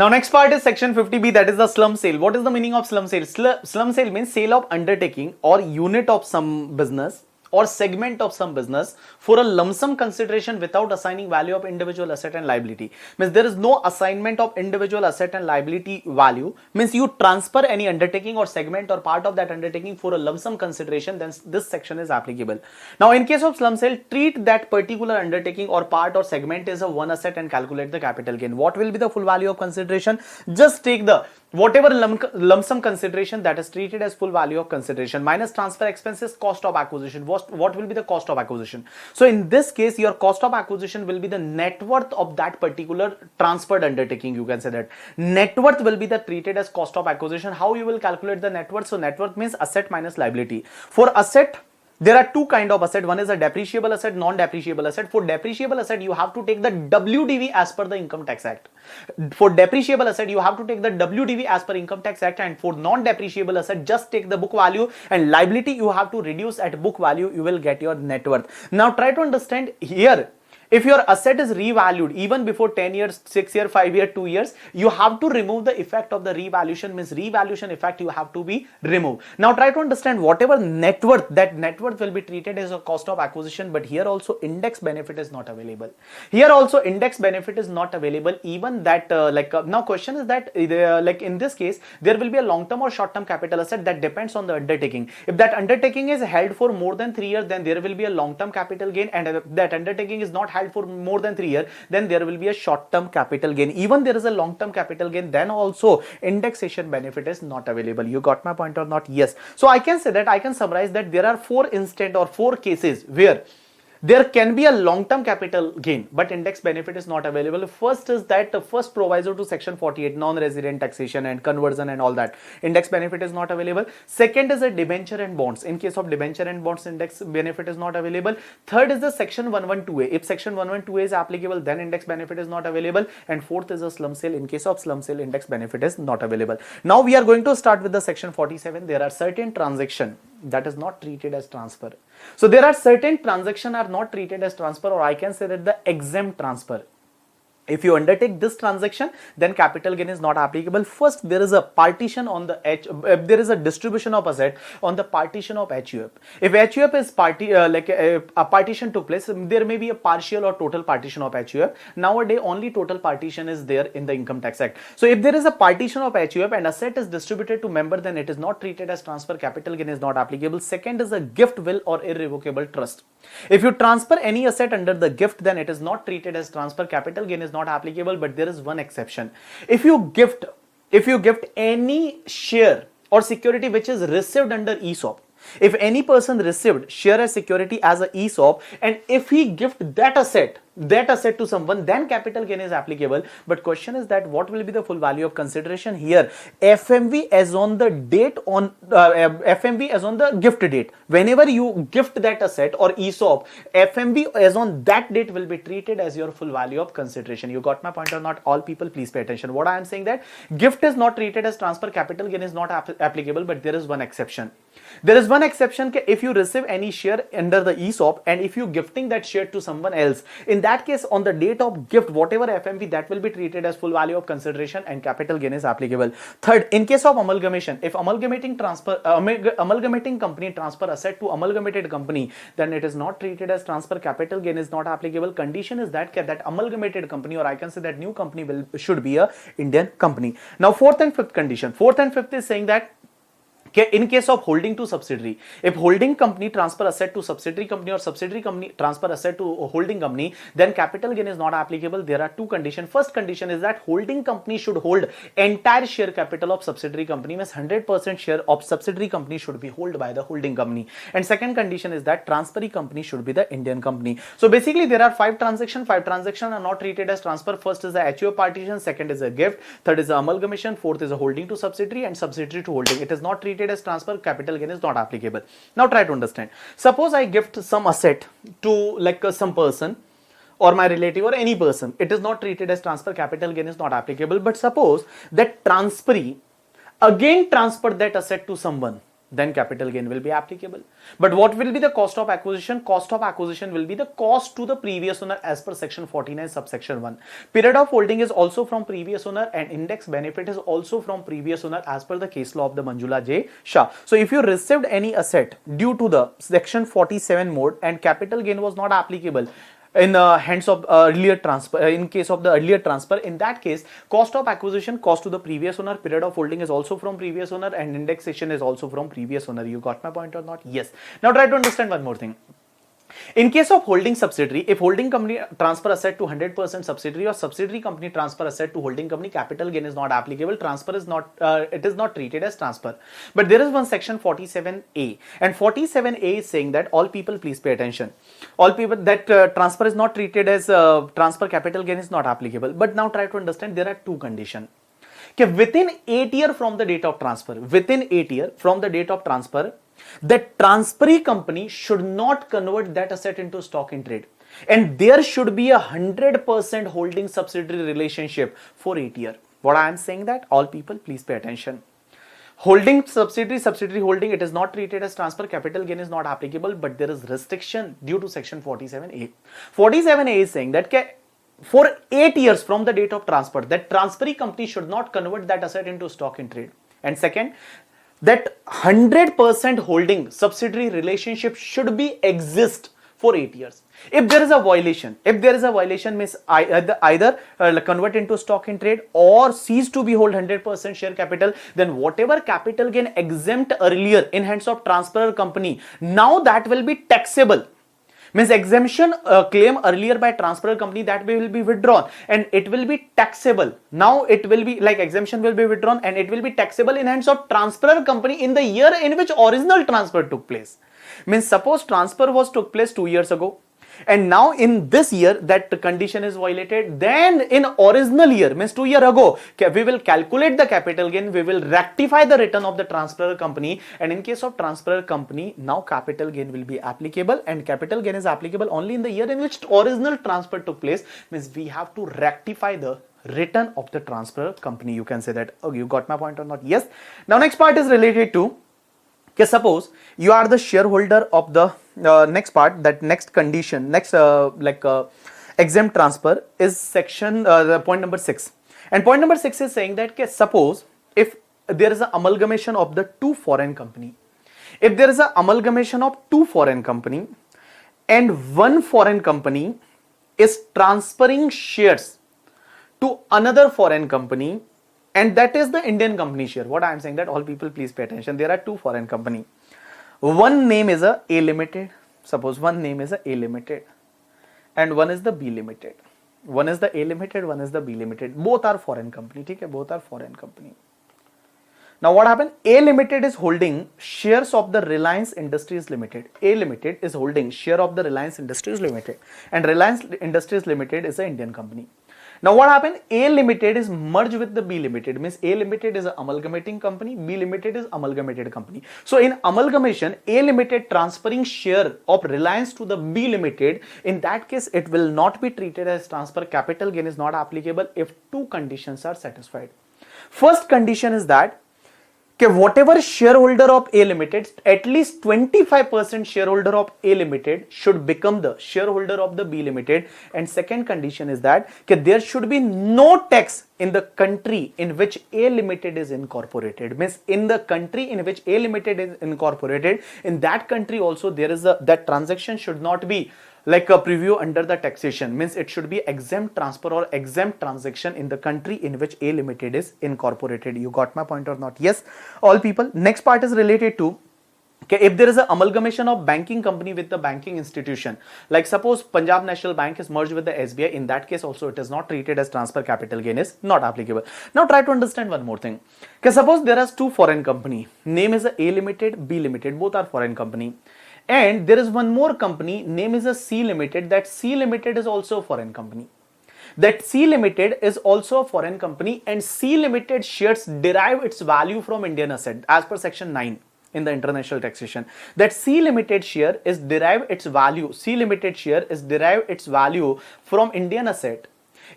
Now next part is section 50B, that is the slum sale. What is the meaning of slum sale? Slum sale means sale of undertaking or unit of some business or segment of some business for a lump sum consideration without assigning value of individual asset and liability. Means there is no assignment of individual asset and liability value. Means you transfer any undertaking or segment or part of that undertaking for a lump sum consideration, then this section is applicable. Now in case of slum sale, treat that particular undertaking or part or segment as a one asset and calculate the capital gain. What will be the full value of consideration? Just take the whatever lump sum consideration that is treated as full value of consideration minus transfer expenses, cost of acquisition. What will be the cost of acquisition? So in this case, your cost of acquisition will be the net worth of that particular transferred undertaking. You can say that net worth will be the treated as cost of acquisition. How you will calculate the net worth? So net worth means asset minus liability. For asset, there are two kind of asset. One is a depreciable asset, non-depreciable asset. For depreciable asset, you have to take the WDV as per the Income Tax Act. For depreciable asset, you have to take the WDV as per Income Tax Act, and for non-depreciable asset, just take the book value, and liability you have to reduce at book value. You will get your net worth. Now try to understand here. If your asset is revalued even before 10 years, 6 years, 5 years, 2 years, you have to remove the effect of the revaluation. Means revaluation effect you have to be removed. Now try to understand whatever net worth, that net worth will be treated as a cost of acquisition, but here also index benefit is not available. Here also index benefit is not available. Even that now question is that like in this case, there will be a long term or short term capital asset that depends on the undertaking. If that undertaking is held for more than 3 years, then there will be a long term capital gain, and if that undertaking is not held for more than 3 years, then there will be a short term capital gain. Even there is a long term capital gain, then also indexation benefit is not available. You got my point or not? Yes. So I can say that, I can summarize that there are 4 instances or 4 cases where there can be a long-term capital gain, but index benefit is not available. First is that the first proviso to section 48, non-resident taxation and conversion and all that, index benefit is not available. Second is a debenture and bonds. In case of debenture and bonds, index benefit is not available. Third is the section 112A. If section 112A is applicable, then index benefit is not available. And fourth is a slum sale. In case of slum sale, index benefit is not available. Now we are going to start with the section 47. There are certain transactions that is not treated as transfer. So there are certain transactions are not treated as transfer, or I can say that the exempt transfer. If you undertake this transaction, then capital gain is not applicable. First, there is a partition on the there is a distribution of asset on the partition of HUF. If HUF is a partition took place, there may be a partial or total partition of HUF. Nowadays, only total partition is there in the Income Tax Act. So if there is a partition of HUF and asset is distributed to member, then it is not treated as transfer. Capital gain is not applicable. Second is a gift, will, or irrevocable trust. If you transfer any asset under the gift, then it is not treated as transfer. Capital gain is not applicable, but there is one exception. If you gift any share or security which is received under ESOP, if any person received share as security as a ESOP, and if he gift that asset to someone, then capital gain is applicable. But question is that what will be the full value of consideration here? FMV as on the date on FMV as on the gift date. Whenever you gift that asset or ESOP, FMV as on that date will be treated as your full value of consideration. You got my point or not? All people, please pay attention. What I am saying, that gift is not treated as transfer, capital gain is not applicable, but there is one exception. There is one exception. If you receive any share under the ESOP and if you gifting that share to someone else, in that case, on the date of gift, whatever FMV, that will be treated as full value of consideration and capital gain is applicable. Third, in case of amalgamation, if amalgamating company transfer asset to amalgamated company, then it is not treated as transfer. Capital gain is not applicable. Condition is that amalgamated company, or I can say that new company should be a Indian company. Now, fourth and fifth condition. Fourth and fifth is saying that in case of holding to subsidiary, if holding company transfer asset to subsidiary company or subsidiary company transfer asset to a holding company, then capital gain is not applicable. There are two conditions. First condition is that holding company should hold entire share capital of subsidiary company, means 100% share of subsidiary company should be held by the holding company. And second condition is that transferee company should be the Indian company. So basically there are five transactions. Five transactions are not treated as transfer. First is the HUF partition, second is a gift, third is the amalgamation, fourth is a holding to subsidiary, and subsidiary to holding. It is not treated as transfer. Capital gain is not applicable. Now try to understand. Suppose I gift some asset to some person or my relative or any person. It is not treated as transfer. Capital gain is not applicable. But suppose that transferee again transfer that asset to someone, then capital gain will be applicable. But what will be the cost of acquisition? Cost of acquisition will be the cost to the previous owner as per section 49 subsection 1. Period of holding is also from previous owner and index benefit is also from previous owner as per the case law of the Manjula J. Shah. So if you received any asset due to the section 47 mode and capital gain was not applicable in hands of earlier transfer, in case of the earlier transfer, in that case, cost of acquisition, cost to the previous owner, period of holding is also from previous owner, and indexation is also from previous owner. You got my point or not? Yes. Now try to understand one more thing. In case of holding subsidiary, if holding company transfer asset to 100% subsidiary or subsidiary company transfer asset to holding company, capital gain is not applicable. Transfer is not, it is not treated as transfer. But there is one section 47A, and 47A is saying that all people, please pay attention. All people, that transfer is not treated as transfer, capital gain is not applicable. But now try to understand, there are two conditions. Okay, within 8 years from the date of transfer, within 8 years from the date of transfer, the transferee company should not convert that asset into stock in trade, and there should be 100% holding subsidiary relationship for 8 years. What I am saying, that all people, please pay attention. Holding subsidiary holding, it is not treated as transfer. Capital gain is not applicable, but there is restriction due to section 47A. 47A is saying that for 8 years from the date of transfer, that transferee company should not convert that asset into stock in trade. And second, that 100% holding subsidiary relationship should be exist for 8 years. If there is a violation, means either convert into stock in trade or cease to be hold 100% share capital, then whatever capital gain exempt earlier in hands of transferor company, now that will be taxable. Means exemption claim earlier by transfer company, that will be withdrawn and it will be taxable. Now it will be exemption will be withdrawn and it will be taxable in hands of transfer company in the year in which original transfer took place. Means suppose transfer took place 2 years ago, and now in this year that condition is violated, then in original year, means 2 years ago, we will calculate the capital gain, we will rectify the return of the transfer company, and in case of transfer company, now capital gain will be applicable, and capital gain is applicable only in the year in which original transfer took place. Means we have to rectify the return of the transfer company. You can say that. Okay, you got my point or not? Yes. Now next part is related to, suppose you are the shareholder of the next part, that next condition, next exempt transfer is section the point number 6. And point number 6 is saying that suppose if there is an amalgamation of the two foreign company, if there is an amalgamation of two foreign company and one foreign company is transferring shares to another foreign company, and that is the Indian company share. What I am saying that all people please pay attention. There are two foreign company. One name is a Limited. Suppose one name is a Limited and one is the B Limited. One is the A Limited, one is the B Limited. Both are foreign company. Okay? Both are foreign company. Now what happened? A Limited is holding shares of the Reliance Industries Limited. A Limited is holding share of the Reliance Industries Limited, and Reliance Industries Limited is an Indian company. Now what happened? A Limited is merged with the B Limited, means A Limited is an amalgamating company, B Limited is amalgamated company. So in amalgamation, A Limited transferring share of Reliance to the B Limited, in that case it will not be treated as transfer. Capital gain is not applicable if two conditions are satisfied. First condition is that whatever shareholder of A Limited, at least 25% shareholder of A Limited should become the shareholder of the B Limited. And second condition is that there should be no tax in the country in which A Limited is incorporated. Means in the country in which A Limited is incorporated, in that country also there is that transaction should not be like a preview under the taxation, means it should be exempt transfer or exempt transaction in the country in which A Limited is incorporated. You got my point or not? Yes, all people. Next part is related to if there is an amalgamation of banking company with the banking institution, like suppose Punjab National Bank is merged with the SBI, in that case also it is not treated as transfer. Capital gain is not applicable. Now try to understand one more thing. Suppose there are two foreign company, name is A Limited, B Limited, both are foreign company. And there is one more company, name is a C Limited. That C Limited is also a foreign company. That C Limited is also a foreign company, and C Limited shares derive its value from Indian asset as per section 9 in the international taxation. That C Limited share is derive its value. C Limited share is derive its value from Indian asset.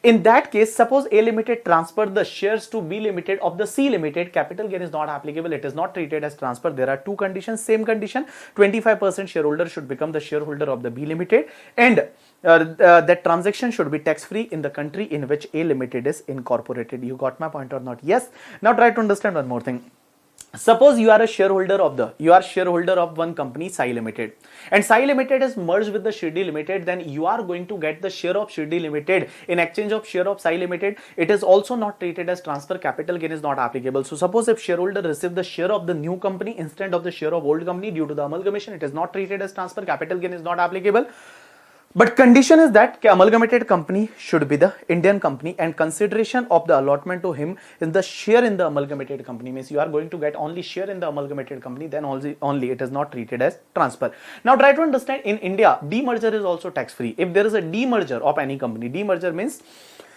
In that case, suppose A Limited transfer the shares to B Limited of the C Limited, capital gain is not applicable. It is not treated as transfer. There are two conditions. Same condition, 25% shareholder should become the shareholder of the B Limited, and that transaction should be tax free in the country in which A Limited is incorporated. You got my point or not? Yes. Now try to understand one more thing. Suppose you are a shareholder of one company, Sai Limited, and Sai Limited is merged with the Shirdi Limited, then you are going to get the share of Shirdi Limited in exchange of share of Sai Limited. It is also not treated as transfer. Capital gain is not applicable. So suppose if shareholder receive the share of the new company instead of the share of old company due to the amalgamation, it is not treated as transfer. Capital gain is not applicable. But condition is that amalgamated company should be the Indian company, and consideration of the allotment to him is the share in the amalgamated company. Means you are going to get only share in the amalgamated company, then only it is not treated as transfer. Now try to understand, in India demerger is also tax free. If there is a demerger of any company, demerger means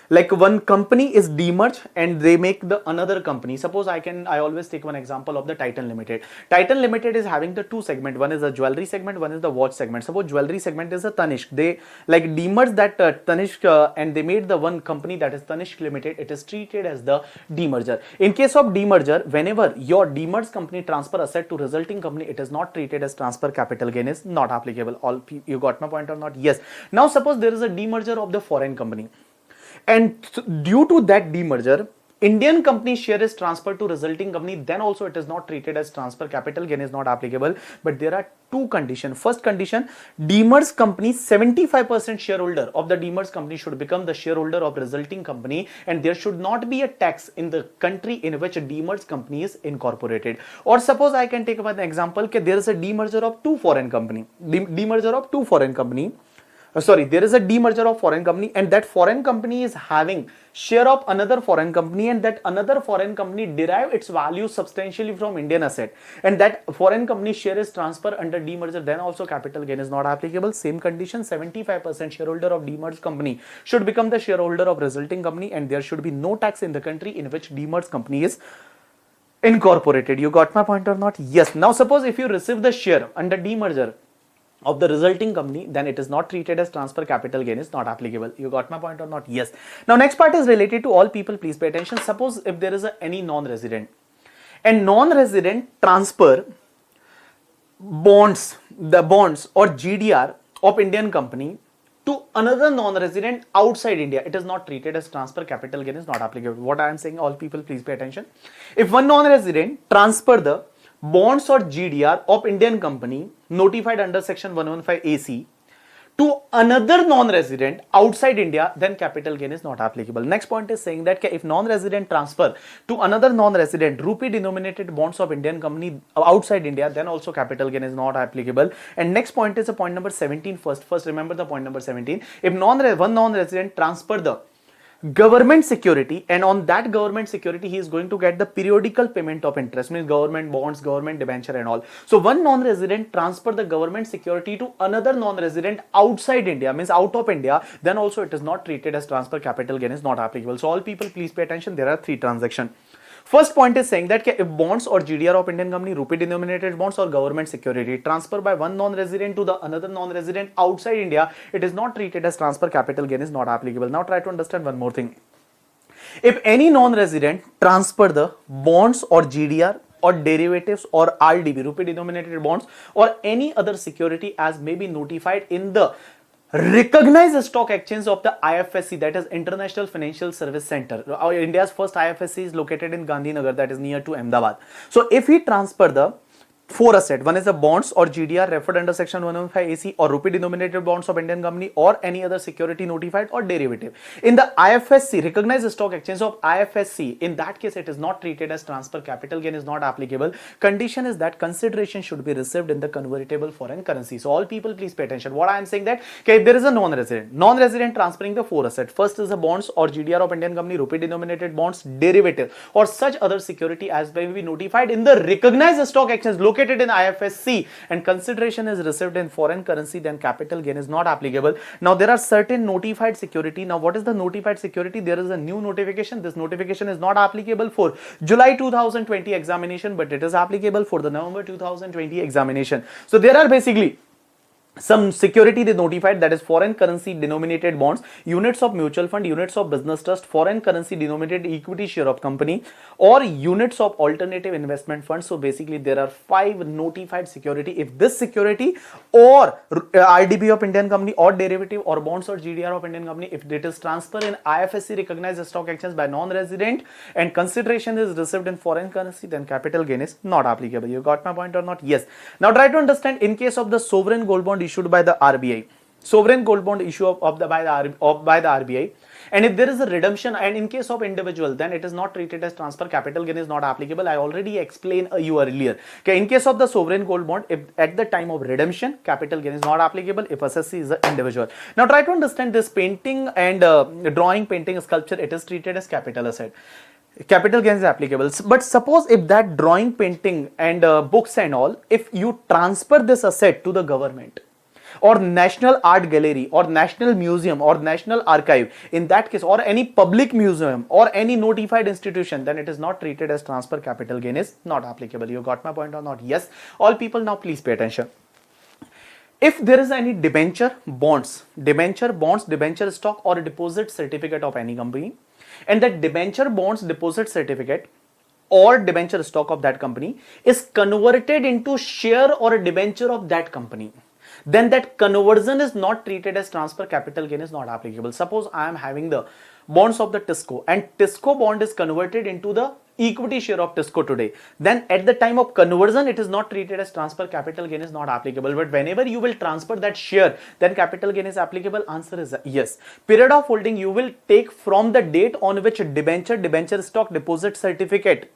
like one company is demerged and they make the another company. Suppose I always take one example of the Titan Limited. Titan Limited is having the two segment. One is the jewelry segment, one is the watch segment. Suppose jewelry segment is a Tanishq. They like demerged that Tanishq and they made the one company, that is Tanishq Limited. It is treated as the demerger. In case of demerger, whenever your demerged company transfer asset to resulting company, it is not treated as transfer. Capital gain is not applicable. All you got my point or not? Yes. Now suppose there is a demerger of the foreign company, and due to that demerger, Indian company share is transferred to resulting company, then also it is not treated as transfer. Capital gain is not applicable. But there are two conditions. First condition, demerged company 75% shareholder of the demerged company should become the shareholder of resulting company, and there should not be a tax in the country in which a demerged company is incorporated. Or suppose I can take one example, there is a demerger of two foreign company. There is a demerger of foreign company, and that foreign company is having share of another foreign company, and that another foreign company derive its value substantially from Indian asset, and that foreign company share is transferred under demerger, then also capital gain is not applicable. Same condition, 75% shareholder of demerged company should become the shareholder of resulting company, and there should be no tax in the country in which demerged company is incorporated. You got my point or not? Yes. Now suppose if you receive the share under demerger of the resulting company, then it is not treated as transfer. Capital gain is not applicable. You got my point or not? Yes. Now next part is related to all people, please pay attention. Suppose if there is any non-resident, and non-resident transfer bonds or GDR of Indian company to another non-resident outside India, it is not treated as transfer. Capital gain is not applicable. What I am saying, all people please pay attention. If one non-resident transfer the bonds or GDR of Indian company notified under section 115 AC to another non-resident outside India, then capital gain is not applicable. Next point is saying that if non-resident transfer to another non-resident rupee denominated bonds of Indian company outside India, then also capital gain is not applicable. And next point is a point number 17 first. First remember the point number 17. If one non-resident transfer the government security, and on that government security he is going to get the periodical payment of interest, means government bonds, government debenture and all. So one non-resident transfer the government security to another non-resident outside India, means out of India, then also it is not treated as transfer. Capital gain is not applicable. So all people please pay attention. There are three transactions. First point is saying that if bonds or GDR of Indian company, rupee denominated bonds or government security transfer by one non-resident to the another non-resident outside India, it is not treated as transfer. Capital gain is not applicable. Now try to understand one more thing. If any non-resident transfer the bonds or GDR or derivatives or RDB, rupee denominated bonds, or any other security as may be notified in the recognized stock exchange of the IFSC, that is International Financial Service Center. India's first IFSC is located in Gandhinagar, that is near to Ahmedabad. So if he transfer the four assets, one is the bonds or GDR referred under section 115 AC or rupee denominated bonds of Indian company or any other security notified or derivative in the IFSC, recognized stock exchange of IFSC, in that case it is not treated as transfer. Capital gain is not applicable. Condition is that consideration should be received in the convertible foreign currency. So all people please pay attention. What I am saying that, okay, if there is a non-resident transferring the four assets, first is the bonds or GDR of Indian company, rupee denominated bonds, derivative or such other security as may be notified in the recognized stock exchange located in IFSC, and consideration is received in foreign currency, then capital gain is not applicable. Now there are certain notified security. Now what is the notified security? There is a new notification. This notification is not applicable for July 2020 examination, but it is applicable for the November 2020 examination. So there are basically some security they notified, that is foreign currency denominated bonds, units of mutual fund, units of business trust, foreign currency denominated equity share of company, or units of alternative investment funds. So basically there are 5 notified security. If this security or RDB of Indian company or derivative or bonds or GDR of Indian company, if it is transferred in IFSC recognized stock exchange by non-resident and consideration is received in foreign currency, then capital gain is not applicable. You got my point or not? Yes. Now try to understand, in case of the sovereign gold bond issued by the RBI, sovereign gold bond issue by the RBI, and if there is a redemption, and in case of individual, then it is not treated as transfer. Capital gain is not applicable. I already explained you earlier. Okay, in case of the sovereign gold bond, if at the time of redemption, capital gain is not applicable if assessee is an individual. Now try to understand this painting and drawing, painting, sculpture, it is treated as capital asset. Capital gain is applicable. But suppose if that drawing, painting and books and all, if you transfer this asset to the government or National Art Gallery or National Museum or National Archive, in that case, or any public museum or any notified institution, then it is not treated as transfer. Capital gain is not applicable. You got my point or not? Yes. All people now please pay attention. If there is any debenture, bonds, debenture stock or deposit certificate of any company, and that debenture, bonds, deposit certificate or debenture stock of that company is converted into share or a debenture of that company, then that conversion is not treated as transfer. Capital gain is not applicable. Suppose I am having the bonds of the Tisco and Tisco bond is converted into the equity share of Tisco today, then at the time of conversion it is not treated as transfer. Capital gain is not applicable. But whenever you will transfer that share, then capital gain is applicable. Answer is yes. Period of holding you will take from the date on which debenture stock, deposit certificate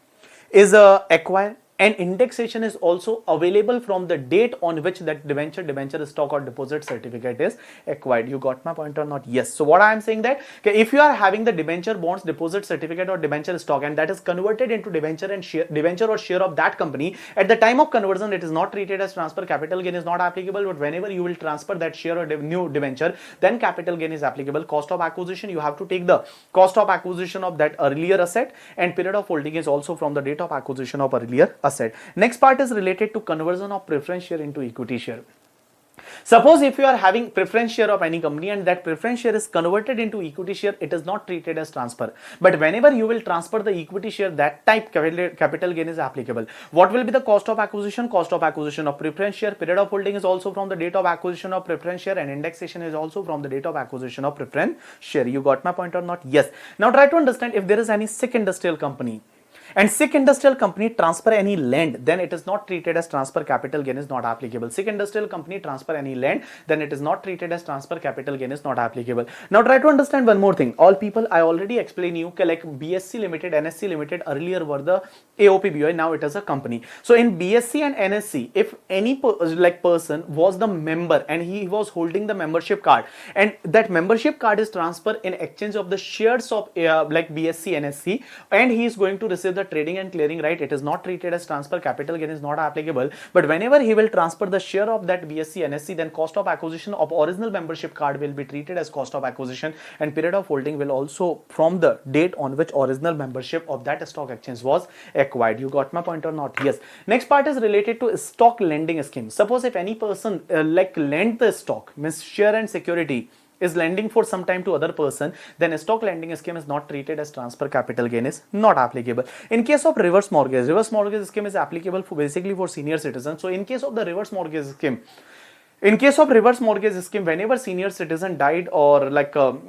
is acquired, and indexation is also available from the date on which that debenture stock or deposit certificate is acquired. You got my point or not? Yes. So what I am saying that, okay, if you are having the debenture, bonds, deposit certificate or debenture stock, and that is converted into debenture or share of that company, at the time of conversion it is not treated as transfer. Capital gain is not applicable. But whenever you will transfer that share or new debenture, then capital gain is applicable. Cost of acquisition, you have to take the cost of acquisition of that earlier asset, and period of holding is also from the date of acquisition of earlier asset. Next part is related to conversion of preference share into equity share. Suppose if you are having preference share of any company and that preference share is converted into equity share, it is not treated as transfer. But whenever you will transfer the equity share, that type capital gain is applicable. What will be the cost of acquisition? Cost of acquisition of preference share. Period of holding is also from the date of acquisition of preference share, and indexation is also from the date of acquisition of preference share. You got my point or not? Yes. Now try to understand if there is any sick industrial company and sick industrial company transfer any land, then it is not treated as transfer, capital gain is not applicable. Sick industrial company transfer any land, then it is not treated as transfer, capital gain is not applicable. Now try to understand one more thing. All people, I already explained you like BSc Limited, NSC Limited earlier were the AOP BOI, now it is a company. So in BSc and NSC, if any person was the member and he was holding the membership card, and that membership card is transferred in exchange of the shares of BSc NSC, and he is going to receive the trading and clearing right, it is not treated as transfer, capital gain is not applicable. But whenever he will transfer the share of that BSc NSC, then cost of acquisition of original membership card will be treated as cost of acquisition, and period of holding will also from the date on which original membership of that stock exchange was acquired. You got my point or not? Yes. Next part is related to stock lending scheme. Suppose if any person lend the stock, means share and security, is lending for some time to other person, then a stock lending scheme is not treated as transfer, capital gain is not applicable. In case of reverse mortgage scheme is applicable for basically for senior citizens. So in case of the reverse mortgage scheme, whenever senior citizen died or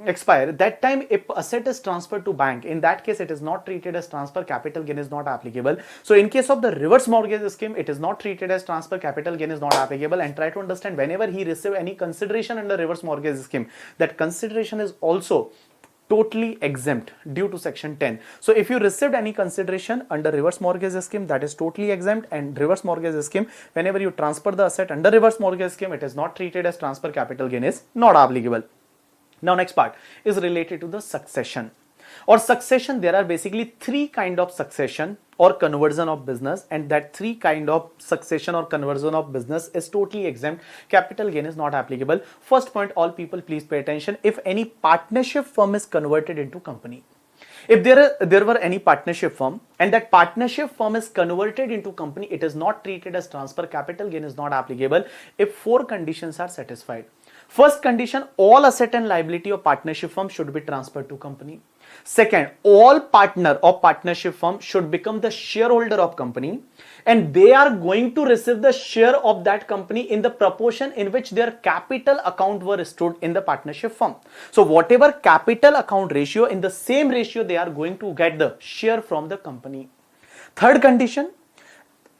expire, that time if asset is transferred to bank, in that case it is not treated as transfer, capital gain is not applicable. So in case of the reverse mortgage scheme, it is not treated as transfer, capital gain is not applicable. And try to understand, whenever he receive any consideration under reverse mortgage scheme, that consideration is also totally exempt due to section 10. So if you received any consideration under reverse mortgage scheme, that is totally exempt. And reverse mortgage scheme, whenever you transfer the asset under reverse mortgage scheme, it is not treated as transfer, capital gain is not applicable. Now next part is related to the succession or succession. There are basically three kind of succession or conversion of business, and that three kind of succession or conversion of business is totally exempt, capital gain is not applicable. First point, all people please pay attention. If any partnership firm is converted into company, if there were any partnership firm and that partnership firm is converted into company, it is not treated as transfer, capital gain is not applicable if four conditions are satisfied. First condition, all asset and liability of partnership firm should be transferred to company. Second, all partner of partnership firm should become the shareholder of company, and they are going to receive the share of that company in the proportion in which their capital account were stored in the partnership firm. So whatever capital account ratio, in the same ratio they are going to get the share from the company. Third condition,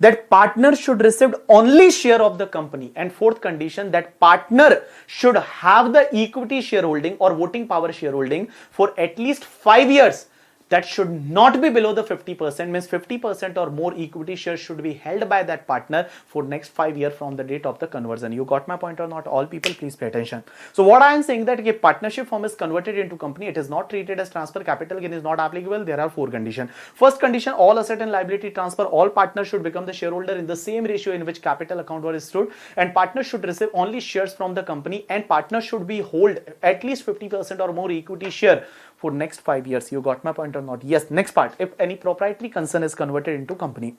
that partner should receive only share of the company. And fourth condition, that partner should have the equity shareholding or voting power shareholding for at least 5 years. That should not be below the 50%, means 50% or more equity shares should be held by that partner for next 5 years from the date of the conversion. You got my point or not? All people please pay attention. So what I am saying, that if partnership firm is converted into company, it is not treated as transfer, capital gain is not applicable. There are four conditions. First condition, all asset and liability transfer, all partners should become the shareholder in the same ratio in which capital account was stored, and partners should receive only shares from the company, and partners should be hold at least 50% or more equity share for next 5 years. You got my point or not? Yes. Next part, if any proprietary concern is converted into company.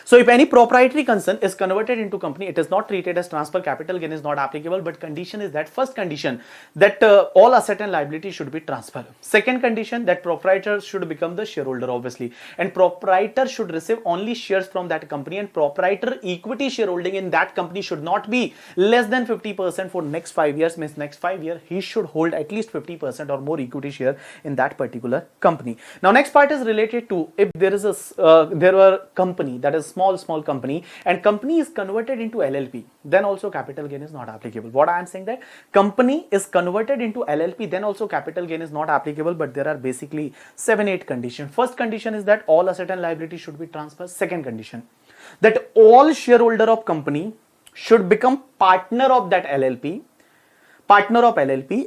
So if any proprietary concern is converted into company, it is not treated as transfer, capital gain is not applicable. But condition is that, first condition, that all asset and liability should be transferred. Second condition, that proprietor should become the shareholder obviously, and proprietor should receive only shares from that company, and proprietor equity shareholding in that company should not be less than 50% for next 5 years. Means next 5 years he should hold at least 50% or more equity share in that particular company. Now next part is related to, if there is a company that is small company, and company is converted into LLP, then also capital gain is not applicable. What I am saying, that company is converted into LLP, then also capital gain is not applicable. But there are basically 7-8 conditions. First condition is that all asset and liability should be transferred. Second condition, that all shareholder of company should become partner of that LLP,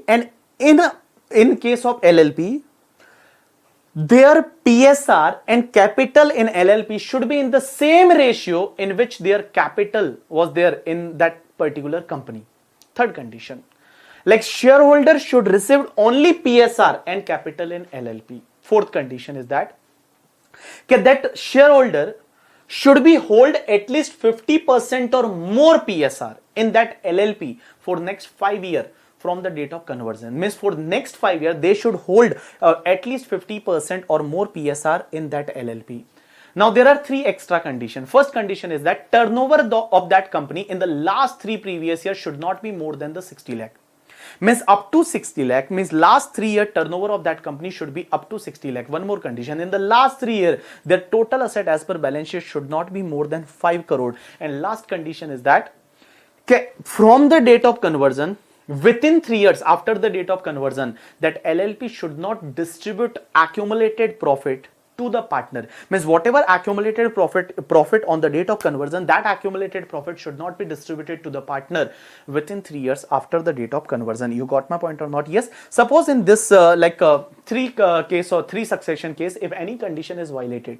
and in case of LLP, their PSR and capital in LLP should be in the same ratio in which their capital was there in that particular company. Third condition, like shareholder should receive only PSR and capital in LLP. Fourth condition is that shareholder should be hold at least 50% or more PSR in that LLP for next 5 years from the date of conversion. Means for next 5 years they should hold at least 50% or more PSR in that LLP. Now there are three extra conditions. First condition is that turnover of that company in the last 3 previous years should not be more than the 60 lakh. Means up to 60 lakh, means last 3 year turnover of that company should be up to 60 lakh. One more condition, in the last 3 years their total asset as per balance sheet should not be more than 5 crore. And last condition is that from the date of conversion, within 3 years after the date of conversion, that LLP should not distribute accumulated profit to the partner. Means whatever accumulated profit on the date of conversion, that accumulated profit should not be distributed to the partner within 3 years after the date of conversion. You got my point or not? Yes. Suppose in this case or 3 succession case, if any condition is violated,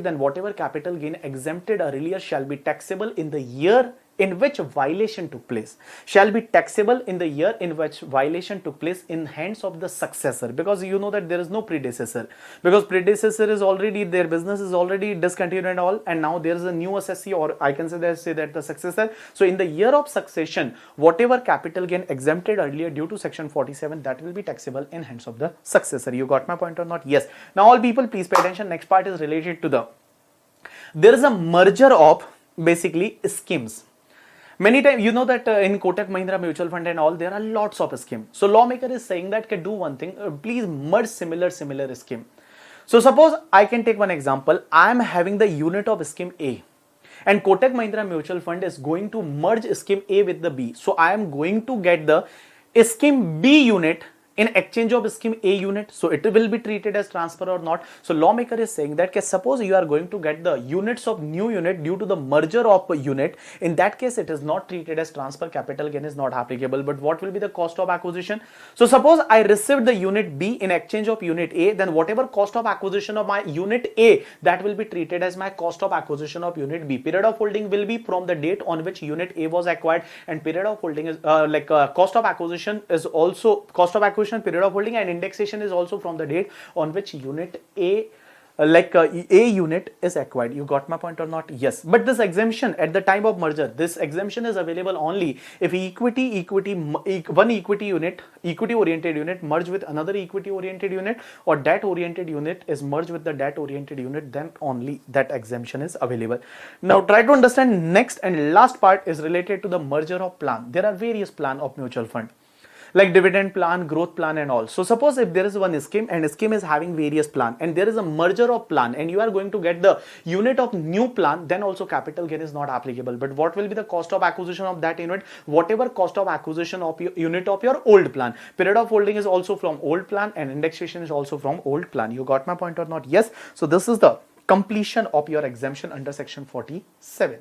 then whatever capital gain exempted earlier shall be taxable in the year in which violation took place, shall be taxable in the year in which violation took place in hands of the successor, because you know that there is no predecessor, because predecessor is already, their business is already discontinued and all, and now there is a new assessee, or I can say that the successor. So in the year of succession, whatever capital gain exempted earlier due to section 47, that will be taxable in hands of the successor. You got my point or not? Yes. Now all people please pay attention. Next part is related to there is a merger of basically schemes. Many times you know that in Kotak Mahindra mutual fund and all, there are lots of schemes. So lawmaker is saying that do one thing, please merge similar scheme. So suppose I can take one example. I am having the unit of scheme A, and Kotak Mahindra mutual fund is going to merge scheme A with the B. So I am going to get the scheme B unit in exchange of scheme A unit. So it will be treated as transfer or not. So lawmaker is saying that suppose you are going to get the units of new unit due to the merger of a unit, in that case it is not treated as transfer, capital gain is not applicable. But what will be the cost of acquisition? So suppose I received the unit B in exchange of unit A, then whatever cost of acquisition of my unit A, that will be treated as my cost of acquisition of unit B. Period of holding will be from the date on which unit A was acquired, and period of holding is cost of acquisition is also cost of acquisition, period of holding, and indexation is also from the date on which unit A A unit is acquired. You got my point or not? Yes. But this exemption at the time of merger, this exemption is available only if one equity oriented unit merge with another equity oriented unit, or debt oriented unit is merged with the debt oriented unit, then only that exemption is available. Now try to understand. Next and last part is related to the merger of plan. There are various plan of mutual fund, like dividend plan, growth plan and all. So suppose if there is one scheme and scheme is having various plan, and there is a merger of plan, and you are going to get the unit of new plan, then also capital gain is not applicable. But what will be the cost of acquisition of that unit? Whatever cost of acquisition of your unit of your old plan. Period of holding is also from old plan, and indexation is also from old plan. You got my point or not? Yes. So this is the completion of your exemption under section 47.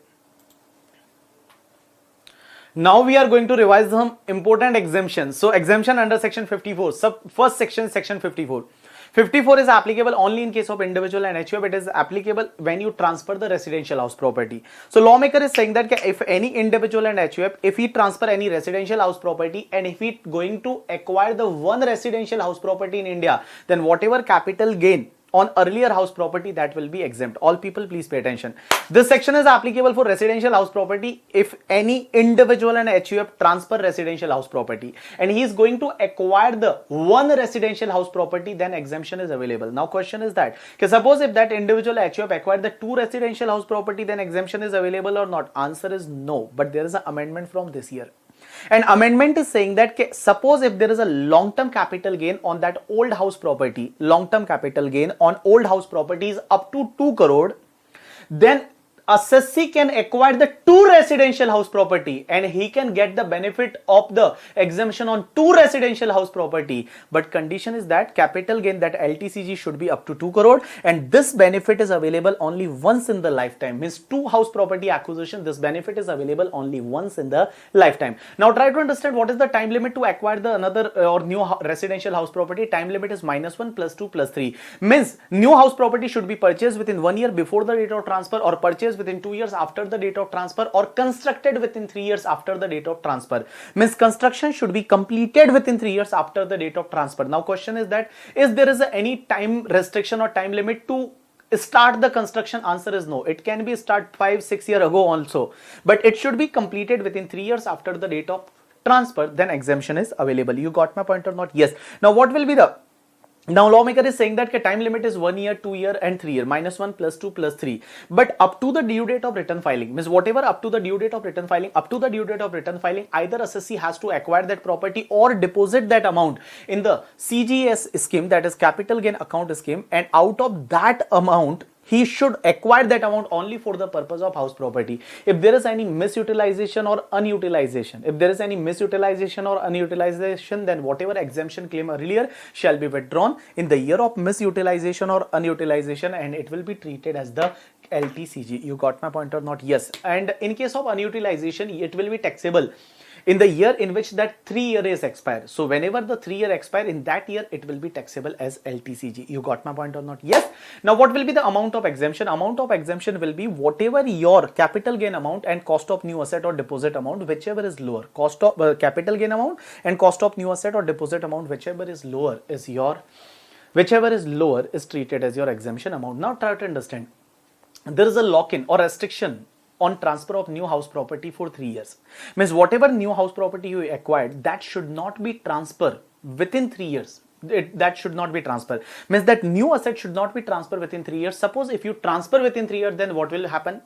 Now we are going to revise some important exemptions. So exemption under section 54. First section, section 54. 54 is applicable only in case of individual and HUF. It is applicable when you transfer the residential house property. So lawmaker is saying that if any individual and HUF, if he transfer any residential house property, and if he going to acquire the one residential house property in India, then whatever capital gain on earlier house property, that will be exempt. All people please pay attention. This section is applicable for residential house property if any individual and HUF transfer residential house property, and he is going to acquire the one residential house property, then exemption is available. Now question is that suppose if that individual HUF acquired the two residential house property, then exemption is available or not? Answer is no. But there is an amendment from this year. And amendment is saying that suppose if there is a long-term capital gain on that old house property, long-term capital gain on old house property is up to 2 crore, then assessee can acquire the two residential house property, and he can get the benefit of the exemption on two residential house property. But condition is that capital gain, that LTCG, should be up to 2 crore, and this benefit is available only once in the lifetime. Means two house property acquisition, this benefit is available only once in the lifetime. Now try to understand what is the time limit to acquire the another or new residential house property. Time limit is -1 +2 +3. Means new house property should be purchased within 1 year before the date of transfer, or purchased within 2 years after the date of transfer, or constructed within 3 years after the date of transfer. Means construction should be completed within 3 years after the date of transfer. Now question is that there is any time restriction or time limit to start the construction? Answer is no. It can be start 5-6 years ago also, but it should be completed within 3 years after the date of transfer, then exemption is available. You got my point or not? Yes. Now what will be the, now lawmaker is saying that the time limit is 1 year, 2 year and 3 year, -1 +2 +3, but up to the due date of return filing, means whatever up to the due date of return filing, either assessee has to acquire that property or deposit that amount in the CGS scheme, that is capital gain account scheme, and out of that amount he should acquire that amount only for the purpose of house property. If there is any misutilization or unutilization, then whatever exemption claim earlier shall be withdrawn in the year of misutilization or unutilization, and it will be treated as the LTCG. You got my point or not? Yes. And in case of unutilization, it will be taxable in the year in which that 3 year is expired. So whenever the 3 year expire, in that year it will be taxable as LTCG. You got my point or not? Yes. Now what will be the amount of exemption? Amount of exemption will be whatever your capital gain amount and cost of new asset or deposit amount, whichever is lower. Cost of capital gain amount and cost of new asset or deposit amount, whichever is lower is treated as your exemption amount. Now try to understand. There is a lock-in or restriction on transfer of new house property for 3 years. Means whatever new house property you acquired, that should not be transferred within 3 years. That should not be transferred. Means that new asset should not be transferred within 3 years. Suppose if you transfer within 3 years, then what will happen?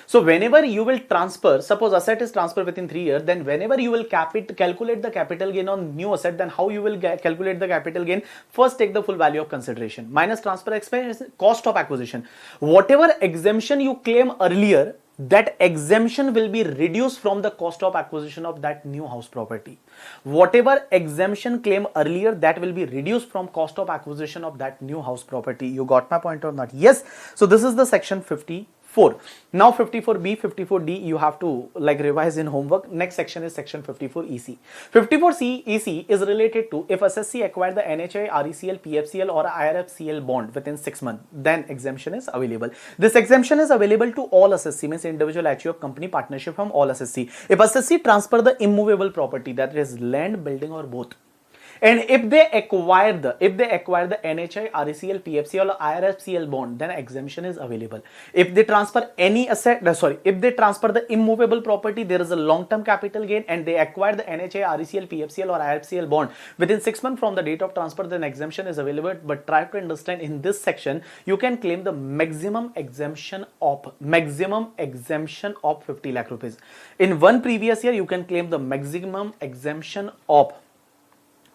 So whenever you will transfer, suppose asset is transferred within 3 years, then whenever you will calculate the capital gain on new asset, then how you will calculate the capital gain? First take the full value of consideration minus transfer expense, cost of acquisition. Whatever exemption you claim earlier, that exemption will be reduced from the cost of acquisition of that new house property. Whatever exemption claim earlier, that will be reduced from cost of acquisition of that new house property. You got my point or not? Yes. So this is the section 54. Now 54B, 54D, you have to like revise in homework. Next section is section 54EC. 54C EC is related to if assessee acquired the NHI, RECL, PFCL or IRFCL bond within 6 months, then exemption is available. This exemption is available to all assessee, means individual, HUF, company, partnership from all assessee. If assessee transfer the immovable property, that is land, building or both, and if they acquire the NHI, RECL, PFCL or IRFCL bond, then exemption is available. If they transfer any asset, if they transfer the immovable property, there is a long-term capital gain, and they acquire the NHI, RECL, PFCL or IRFCL bond within 6 months from the date of transfer, then exemption is available. But try to understand, in this section you can claim the maximum exemption of 50 lakh rupees. In one previous year, you can claim the maximum exemption of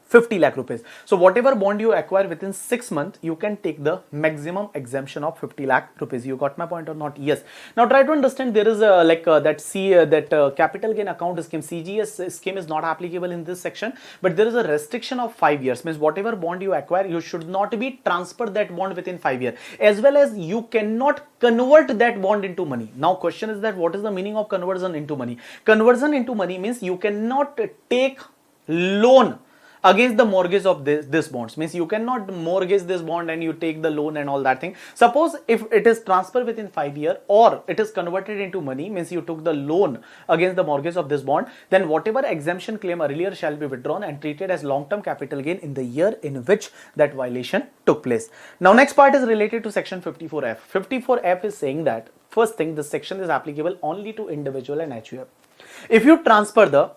50 lakh rupees. So whatever bond you acquire within 6 months, you can take the maximum exemption of 50 lakh rupees. You got my point or not? Yes. Now try to understand, there is a capital gain account scheme, CGS scheme is not applicable in this section, but there is a restriction of 5 years. Means whatever bond you acquire, you should not be transferred that bond within 5 years, as well as you cannot convert that bond into money. Now question is that what is the meaning of conversion into money? Conversion into money means you cannot take loan against the mortgage of this bonds. Means you cannot mortgage this bond and you take the loan and all that thing. Suppose if it is transferred within 5 years or it is converted into money, means you took the loan against the mortgage of this bond, then whatever exemption claim earlier shall be withdrawn and treated as long-term capital gain in the year in which that violation took place. Now next part is related to section 54F. 54F is saying that first thing, this section is applicable only to individual and HUF. If you transfer the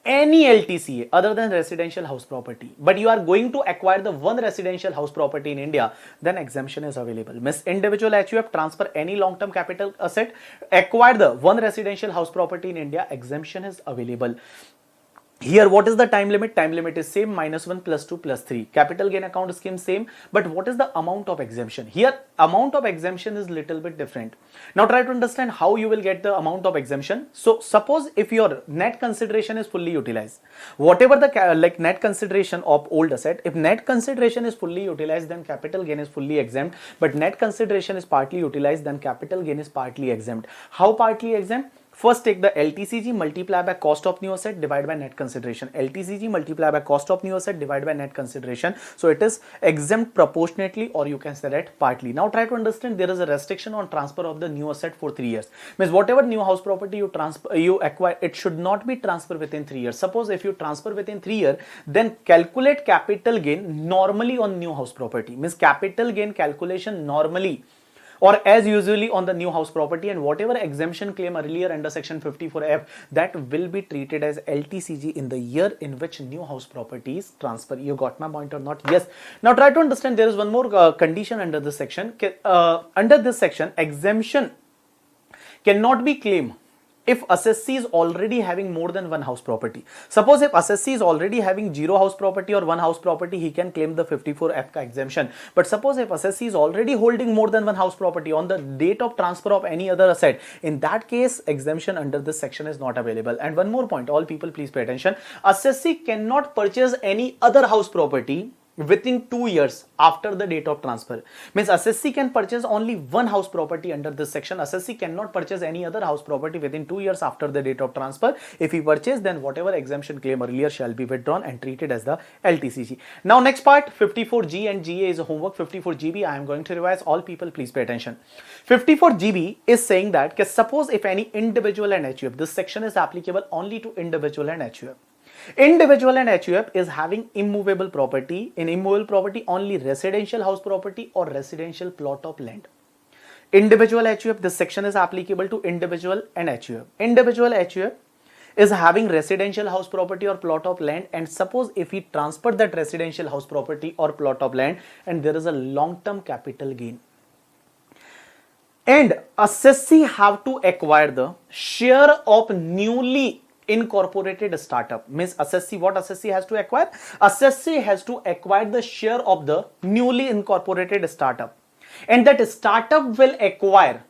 any LTCA other than residential house property, but you are going to acquire the one residential house property in India, then exemption is available. Miss individual HUF transfer any long-term capital asset, acquire the one residential house property in India, exemption is available. Here, what is the time limit? Time limit is same, -1 +2 +3. Capital gain account scheme same, but what is the amount of exemption? Here, amount of exemption is little bit different. Now try to understand how you will get the amount of exemption. So suppose if your net consideration is fully utilized, whatever the net consideration of old asset, if net consideration is fully utilized, then capital gain is fully exempt, but net consideration is partly utilized, then capital gain is partly exempt. How partly exempt? First take the LTCG multiply by cost of new asset divided by net consideration. LTCG multiply by cost of new asset divided by net consideration. So it is exempt proportionately, or you can say that partly. Now try to understand, there is a restriction on transfer of the new asset for 3 years. Means whatever new house property you acquire, it should not be transferred within 3 years. Suppose if you transfer within 3 years, then calculate capital gain normally on new house property. Means capital gain calculation normally or as usually on the new house property, and whatever exemption claim earlier under section 54F, that will be treated as LTCG in the year in which new house property is transferred. You got my point or not? Yes. Now try to understand, there is one more condition under this section. Under this section, exemption cannot be claimed if assessee is already having more than one house property. Suppose if assessee is already having 0 house property or 1 house property, he can claim the 54F ka exemption. But suppose if assessee is already holding more than 1 house property on the date of transfer of any other asset, in that case exemption under this section is not available. And one more point, all people please pay attention, assessee cannot purchase any other house property within 2 years after the date of transfer. Means assessee can purchase only one house property under this section. Assessee cannot purchase any other house property within 2 years after the date of transfer. If he purchase, then whatever exemption claim earlier shall be withdrawn and treated as the LTCG. Now next part, 54G and GA is a homework. 54GB I am going to revise. All people please pay attention. 54GB is saying that suppose if any individual and HUF, this section is applicable only to individual and HUF. Individual and HUF is having immovable property. In immovable property, only residential house property or residential plot of land. Individual HUF, this section is applicable to individual and HUF. Individual HUF is having residential house property or plot of land, and suppose if he transferred that residential house property or plot of land and there is a long-term capital gain, and assessee have to acquire the share of newly incorporated startup. Means assessee, what assessee has to acquire? Assessee has to acquire the share of the newly incorporated startup, and that startup will acquire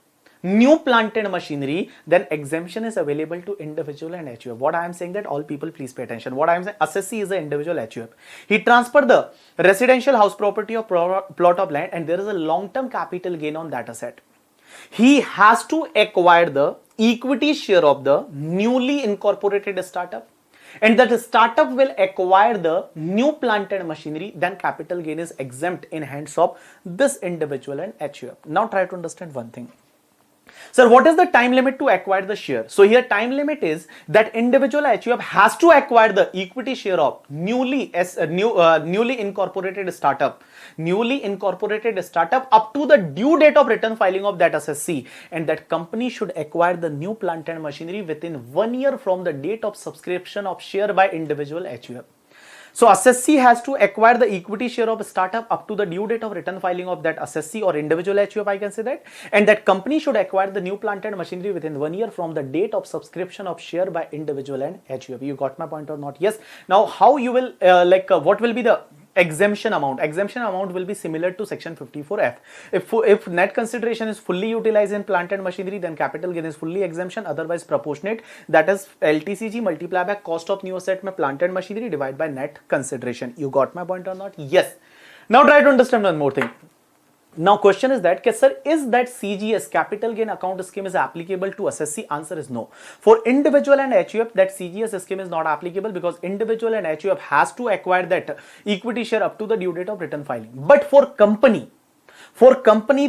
new plant and machinery, then exemption is available to individual and HUF. What I am saying, that all people please pay attention. What I am saying, assessee is an individual HUF. He transferred the residential house property or plot of land, and there is a long-term capital gain on that asset. He has to acquire the equity share of the newly incorporated startup, and that startup will acquire the new plant and machinery, then capital gain is exempt in hands of this individual and HUF. Now try to understand one thing. Sir, what is the time limit to acquire the share? So here time limit is that individual HUF has to acquire the equity share of newly incorporated startup up to the due date of return filing of that assessee, and that company should acquire the new plant and machinery within 1 year from the date of subscription of share by individual HUF. So assessee has to acquire the equity share of a startup up to the due date of return filing of that assessee or individual HUF, I can say that, and that company should acquire the new plant and machinery within 1 year from the date of subscription of share by individual and HUF. You got my point or not? Yes. Now how you will what will be the exemption amount? Exemption amount will be similar to section 54F. If net consideration is fully utilized in plant and machinery, then capital gain is fully exemption, otherwise proportionate, that is LTCG multiplied by cost of new asset में plant and machinery divided by net consideration. You got my point or not? Yes. Now try to understand one more thing. Now question is that, sir, is that CGS, capital gain account scheme, is applicable to assessee? Answer is no. For individual and HUF, that CGS scheme is not applicable because individual and HUF has to acquire that equity share up to the due date of return filing. But for company,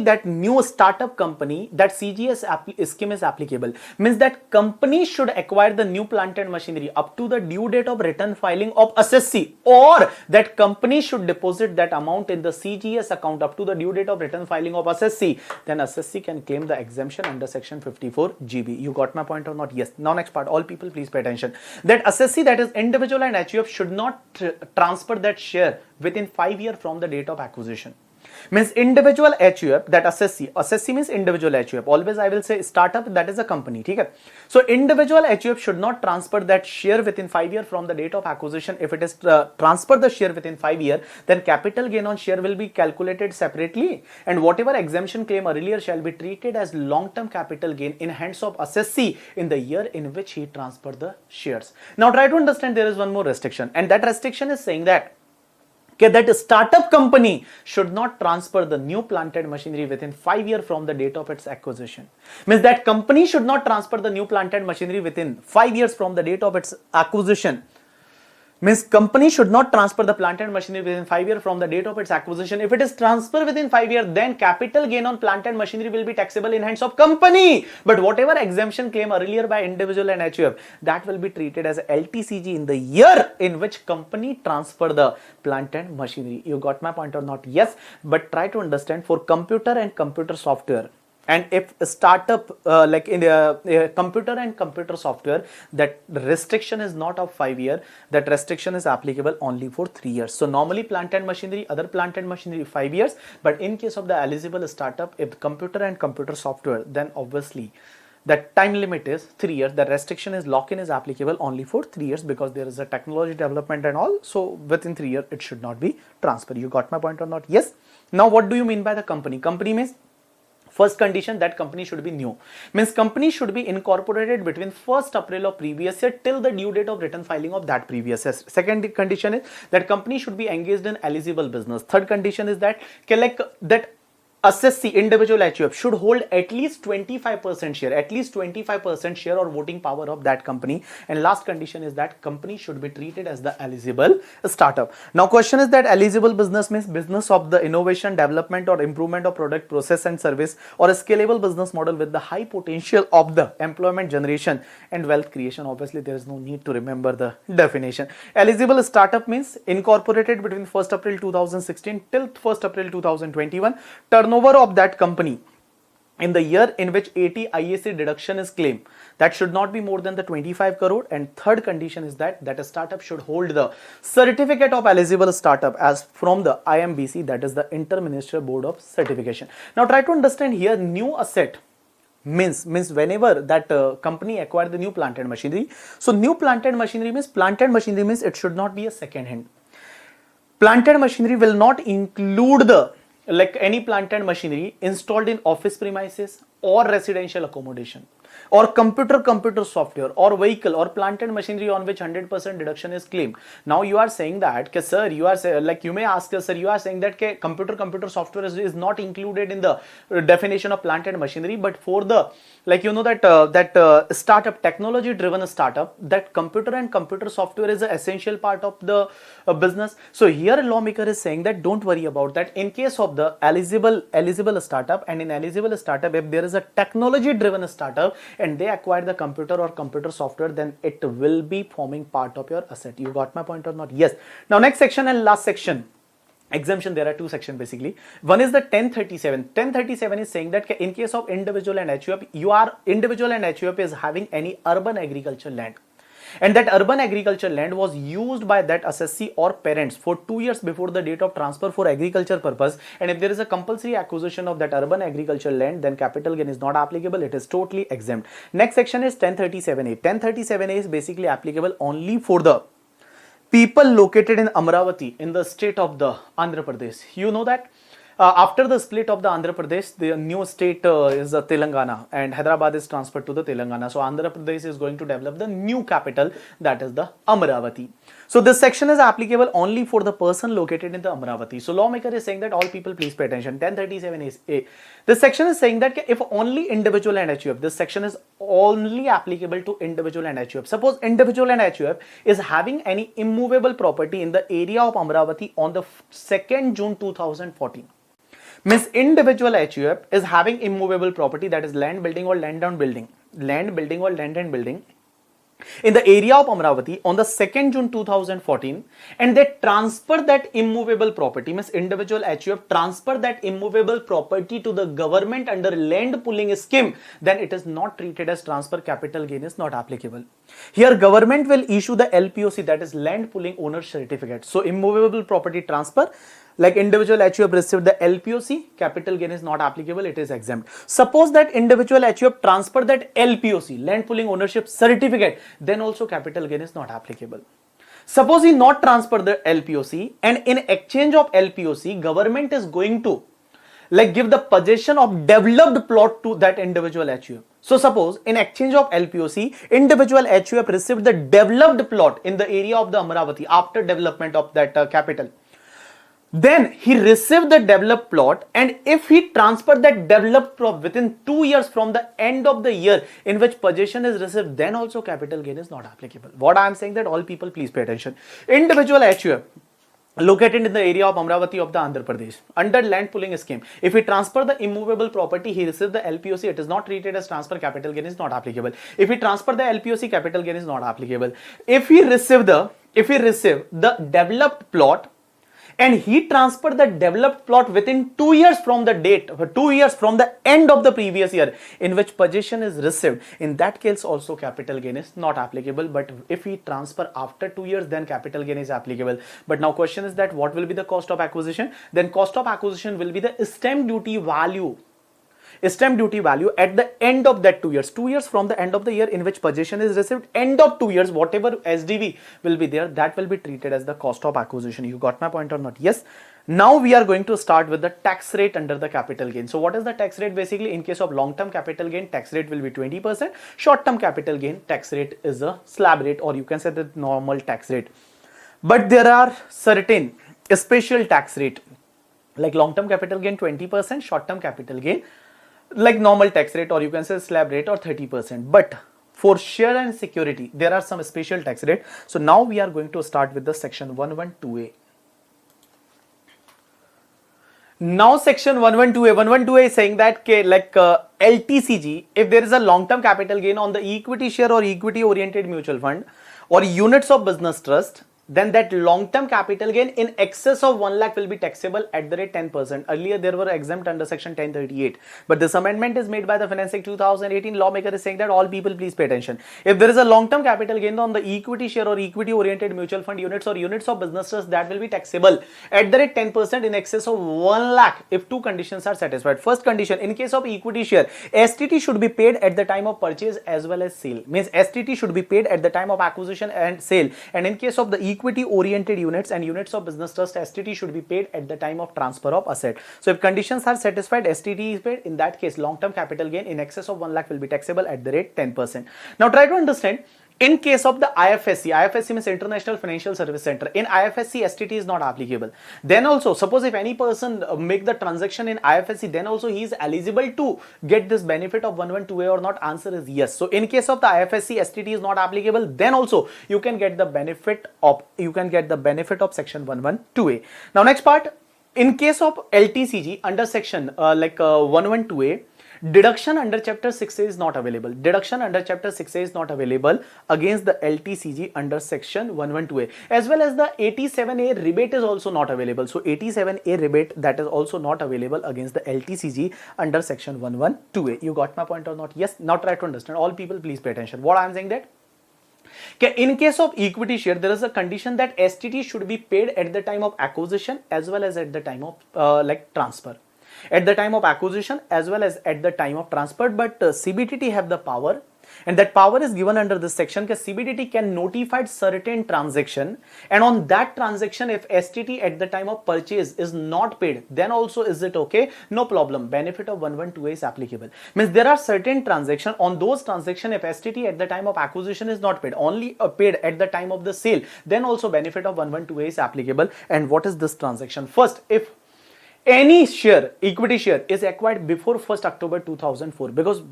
that new startup company, that CGS scheme is applicable. Means that company should acquire the new plant and machinery up to the due date of return filing of assessee, or that company should deposit that amount in the CGS account up to the due date of return filing of assessee. Then assessee can claim the exemption under section 54GB. You got my point or not? Yes. Now next part, all people please pay attention. That assessee, that is individual and HUF, should not transfer that share within 5 years from the date of acquisition. Means individual HUF, that assessee means individual HUF. Always I will say startup, that is a company. Okay? So individual HUF should not transfer that share within 5 years from the date of acquisition. If it is transfer the share within 5 years, then capital gain on share will be calculated separately, and whatever exemption claim earlier shall be treated as long-term capital gain in hands of assessee in the year in which he transferred the shares. Now try to understand, there is one more restriction, and that restriction is saying that that startup company should not transfer the new plant and machinery within 5 years from the date of its acquisition. Means that company should not transfer the new plant and machinery within 5 years from the date of its acquisition. Means company should not transfer the plant and machinery within 5 years from the date of its acquisition. If it is transferred within 5 years, then capital gain on plant and machinery will be taxable in hands of company. But whatever exemption claim earlier by individual and HUF, that will be treated as LTCG in the year in which company transfer the plant and machinery. You got my point or not? Yes, but try to understand for computer and computer software. And if a startup like in a computer and computer software, that restriction is not of 5 years, that restriction is applicable only for 3 years. So normally plant and machinery, other plant and machinery 5 years, but in case of the eligible startup, if computer and computer software, then obviously that time limit is 3 years. The restriction is lock-in is applicable only for 3 years because there is a technology development and all. So within 3 years, it should not be transferred. You got my point or not? Yes. Now, what do you mean by the company? Company means first condition that company should be new. Means company should be incorporated between 1st April of previous year till the due date of return filing of that previous year. Second condition is that company should be engaged in eligible business. Third condition is that that assessee individual HUF should hold at least 25% share, at least 25% share or voting power of that company. And last condition is that company should be treated as the eligible startup. Now question is that eligible business means business of the innovation, development or improvement of product, process and service, or a scalable business model with the high potential of the employment generation and wealth creation. Obviously there is no need to remember the definition. Eligible startup means incorporated between 1st April 2016 till 1st April 2021. Turnover of that company in the year in which 80 IAC deduction is claimed, that should not be more than the 25 crore. And third condition is that a startup should hold the certificate of eligible startup as from the IMBC, that is the Inter-Ministerial Board of Certification. Now try to understand here, new asset means whenever that company acquired the new plant and machinery. So new plant and machinery means it should not be a second hand. Plant and machinery will not include the any plant and machinery installed in office premises or residential accommodation or computer software or vehicle or plant and machinery on which 100% deduction is claimed. Now you are saying that sir, you are you may ask us, sir, you are saying that computer software is not included in the definition of plant and machinery, but for the startup, technology driven startup, that computer and computer software is an essential part of the business. So here lawmaker is saying that don't worry about that. In case of the eligible startup, and in eligible startup, if there is a technology driven startup and they acquire the computer or computer software, then it will be forming part of your asset. You got my point or not? Yes. Now next section and last section. Exemption, there are two sections basically. One is the 1037. 1037 is saying that in case of individual and HUF, individual and HUF is having any urban agriculture land, and that urban agriculture land was used by that assessee or parents for 2 years before the date of transfer for agriculture purpose. And if there is a compulsory acquisition of that urban agriculture land, then capital gain is not applicable. It is totally exempt. Next section is 1037A. 1037A is basically applicable only for the people located in Amravati in the state of the Andhra Pradesh. You know that after the split of the Andhra Pradesh, the new state is Telangana, and Hyderabad is transferred to the Telangana. So Andhra Pradesh is going to develop the new capital, that is the Amravati. So this section is applicable only for the person located in the Amravati. So lawmaker is saying that all people please pay attention. 1037 is A. This section is saying that if only individual and HUF, this section is only applicable to individual and HUF. Suppose individual and HUF is having any immovable property in the area of Amravati on the 2nd June 2014. Means individual HUF is having immovable property, that is land, building or land and building in the area of Amravati on the 2nd June 2014, and they transfer that immovable property, means individual HUF transfer that immovable property to the government under land pooling scheme, then it is not treated as transfer. Capital gain is not applicable. Here government will issue the LPOC, that is land pooling owner certificate. So immovable property transfer, like individual HUF received the LPOC, capital gain is not applicable, it is exempt. Suppose that individual HUF transfer that LPOC, land pooling ownership certificate, then also capital gain is not applicable. Suppose he not transfer the LPOC, and in exchange of LPOC, government is going to give the possession of developed plot to that individual HUF. So suppose in exchange of LPOC, individual HUF received the developed plot in the area of the Amravati after development of that capital. Then he received the developed plot, and if he transferred that developed plot within 2 years from the end of the year in which possession is received, then also capital gain is not applicable. What I am saying that all people please pay attention. Individual HUF located in the area of Amravati of the Andhra Pradesh under land pooling scheme. If he transfer the immovable property, he received the LPOC, it is not treated as transfer, capital gain is not applicable. If he transfer the LPOC, capital gain is not applicable. If he receive the developed plot and he transferred the developed plot within 2 years from the date, 2 years from the end of the previous year in which possession is received, in that case also capital gain is not applicable. But if he transfer after 2 years, then capital gain is applicable. But now question is that what will be the cost of acquisition? Then cost of acquisition will be the stamp duty value at the end of that 2 years from the end of the year in which possession is received, end of 2 years, whatever SDV will be there, that will be treated as the cost of acquisition. You got my point or not? Yes. Now we are going to start with the tax rate under the capital gain. So what is the tax rate? Basically, in case of long-term capital gain, tax rate will be 20%. Short-term capital gain, tax rate is a slab rate, or you can say the normal tax rate. But there are certain special tax rate, like long-term capital gain 20%, short-term capital gain like normal tax rate, or you can say slab rate, or 30%. But for share and security, there are some special tax rate. So now we are going to start with the section 112A. Now section 112A is saying that LTCG, if there is a long-term capital gain on the equity share or equity oriented mutual fund or units of business trust, then that long-term capital gain in excess of 1 lakh will be taxable at the rate 10%. Earlier there were exempt under section 1038, but this amendment is made by the Finance Act 2018. Lawmaker is saying that all people please pay attention. If there is a long-term capital gain on the equity share or equity oriented mutual fund units or units of business trust, that will be taxable at the rate 10% in excess of 1 lakh if two conditions are satisfied. First condition, in case of equity share, STT should be paid at the time of purchase as well as sale. Means STT should be paid at the time of acquisition and sale, and in case of the equity oriented units and units of business trust, STT should be paid at the time of transfer of asset. So if conditions are satisfied, STT is paid. In that case, long-term capital gain in excess of 1 lakh will be taxable at the rate 10%. Now try to understand. In case of the IFSC means International Financial Service Center. In IFSC, STT is not applicable. Then also, suppose if any person make the transaction in IFSC, then also he is eligible to get this benefit of 112A or not? Answer is yes. So in case of the IFSC, STT is not applicable. Then also you can get the benefit of section 112A. Now next part, in case of LTCG under section 112A. Deduction under chapter 6A is not available. Deduction under chapter 6A is not available against the LTCG under section 112A, as well as the 87A rebate is also not available. So 87A rebate, that is also not available against the LTCG under section 112A. You got my point or not? Yes. Now try to understand. All people please pay attention. What I am saying that in case of equity share, there is a condition that STT should be paid at the time of acquisition as well as at the time of transfer. At the time of acquisition as well as at the time of transfer, but CBDT have the power, and that power is given under this section. CBDT can notify certain transaction, and on that transaction if STT at the time of purchase is not paid, then also is it okay? No problem. Benefit of 112A is applicable. Means there are certain transaction, on those transaction if STT at the time of acquisition is not paid, only paid at the time of the sale, then also benefit of 112A is applicable. And what is this transaction? First, if any share, equity share is acquired before 1st October 2004, because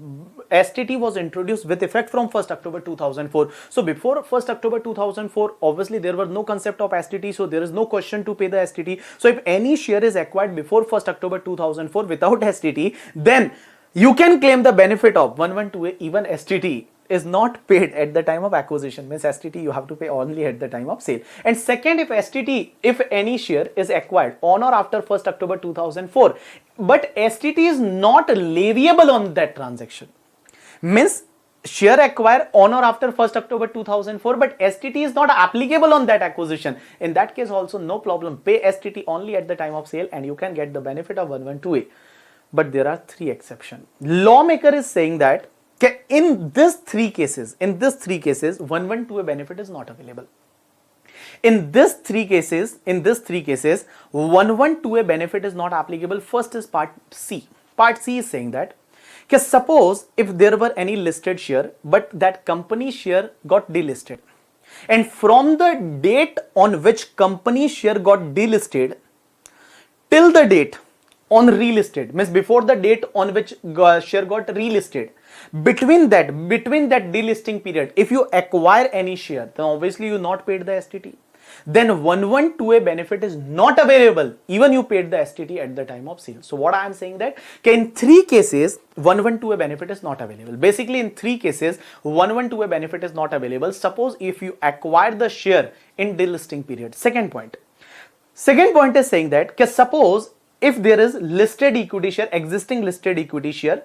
STT was introduced with effect from 1st October 2004. So before 1st October 2004, obviously there was no concept of STT, so there is no question to pay the STT. So if any share is acquired before 1st October 2004 without STT, then you can claim the benefit of 112A. Even STT is not paid at the time of acquisition. Means STT you have to pay only at the time of sale. And second, if any share is acquired on or after 1st October 2004, but STT is not leviable on that transaction. Means share acquired on or after 1st October 2004, but STT is not applicable on that acquisition. In that case also no problem. Pay STT only at the time of sale and you can get the benefit of 112A. But there are three exceptions. Lawmaker is saying that in these three cases, 112A benefit is not available. In these three cases, 112A benefit is not applicable. First is part C. Part C is saying that suppose if there were any listed share, but that company share got delisted, and from the date on which company share got delisted, till the date on relisted, means before the date on which share got relisted, between that delisting period, if you acquire any share, then obviously you not paid the STT. Then 11(2)(a) benefit is not available, even you paid the STT at the time of sale. So what I am saying that in 3 cases 11(2)(a) benefit is not available. Basically in 3 cases 11(2)(a) benefit is not available. Suppose if you acquire the share in delisting period. Second point is saying that suppose if there is listed equity share, existing listed equity share,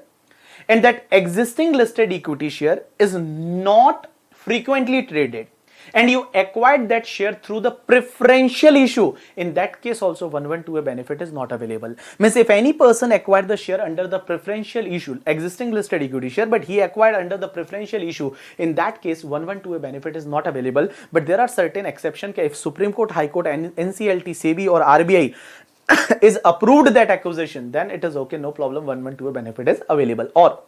and that existing listed equity share is not frequently traded, and you acquired that share through the preferential issue, in that case also 11(2)(a) benefit is not available. Means if any person acquired the share under the preferential issue, existing listed equity share, but he acquired under the preferential issue, in that case 11(2)(a) benefit is not available. But there are certain exceptions. If Supreme Court, High Court, NCLT, SEBI or RBI is approved that acquisition, then it is okay, no problem, 11(2)(a) benefit is available. Or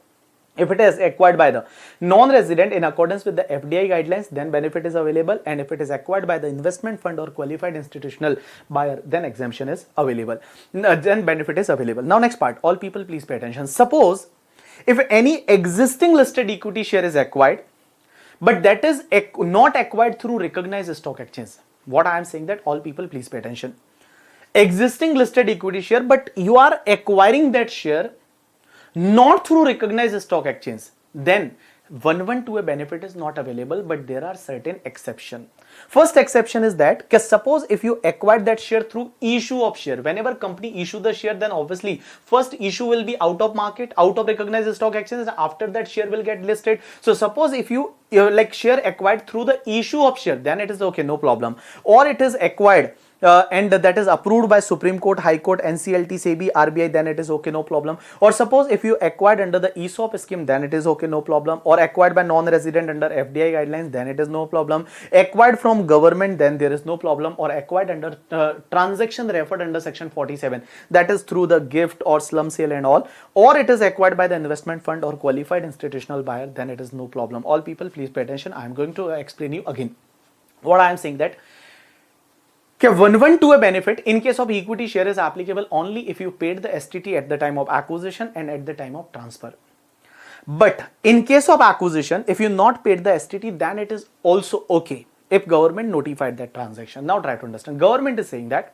if it is acquired by the non-resident in accordance with the FDI guidelines, then benefit is available. And if it is acquired by the investment fund or qualified institutional buyer, then exemption is available. Then benefit is available. Now next part, all people please pay attention. Suppose if any existing listed equity share is acquired, but that is not acquired through recognized stock exchange. What I am saying that all people please pay attention. Existing listed equity share, but you are acquiring that share not through recognized stock exchange, then 11(2)(a) benefit is not available. But there are certain exceptions. First exception is that suppose if you acquired that share through issue of share, whenever company issue the share, then obviously first issue will be out of market, out of recognized stock exchange, and after that share will get listed. So suppose if you like share acquired through the issue of share, then it is okay, no problem. Or it is acquired and that is approved by Supreme Court, High Court, NCLT, SEBI, RBI, then it is okay, no problem. Or suppose if you acquired under the ESOP scheme, then it is okay, no problem. Or acquired by non-resident under FDI guidelines, then it is no problem. Acquired from government, then there is no problem. Or acquired under transaction referred under section 47, that is through the gift or slum sale and all. Or it is acquired by the investment fund or qualified institutional buyer, then it is no problem. All people please pay attention. I am going to explain you again. What I am saying that 11(2)(a) benefit in case of equity share is applicable only if you paid the STT at the time of acquisition and at the time of transfer. But in case of acquisition, if you not paid the STT, then it is also okay if government notified that transaction. Now try to understand. Government is saying that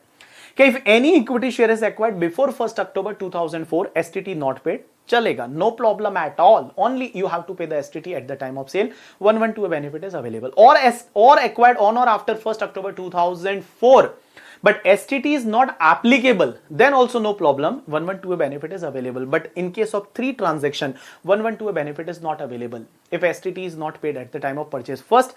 if any equity share is acquired before 1st October 2004, STT not paid, chalega, no problem at all. Only you have to pay the STT at the time of sale. 11(2)(a) benefit is available. Or acquired on or after 1st October 2004, but STT is not applicable, then also no problem. 11(2)(a) benefit is available. But in case of 3 transaction, 11(2)(a) benefit is not available if STT is not paid at the time of purchase. First,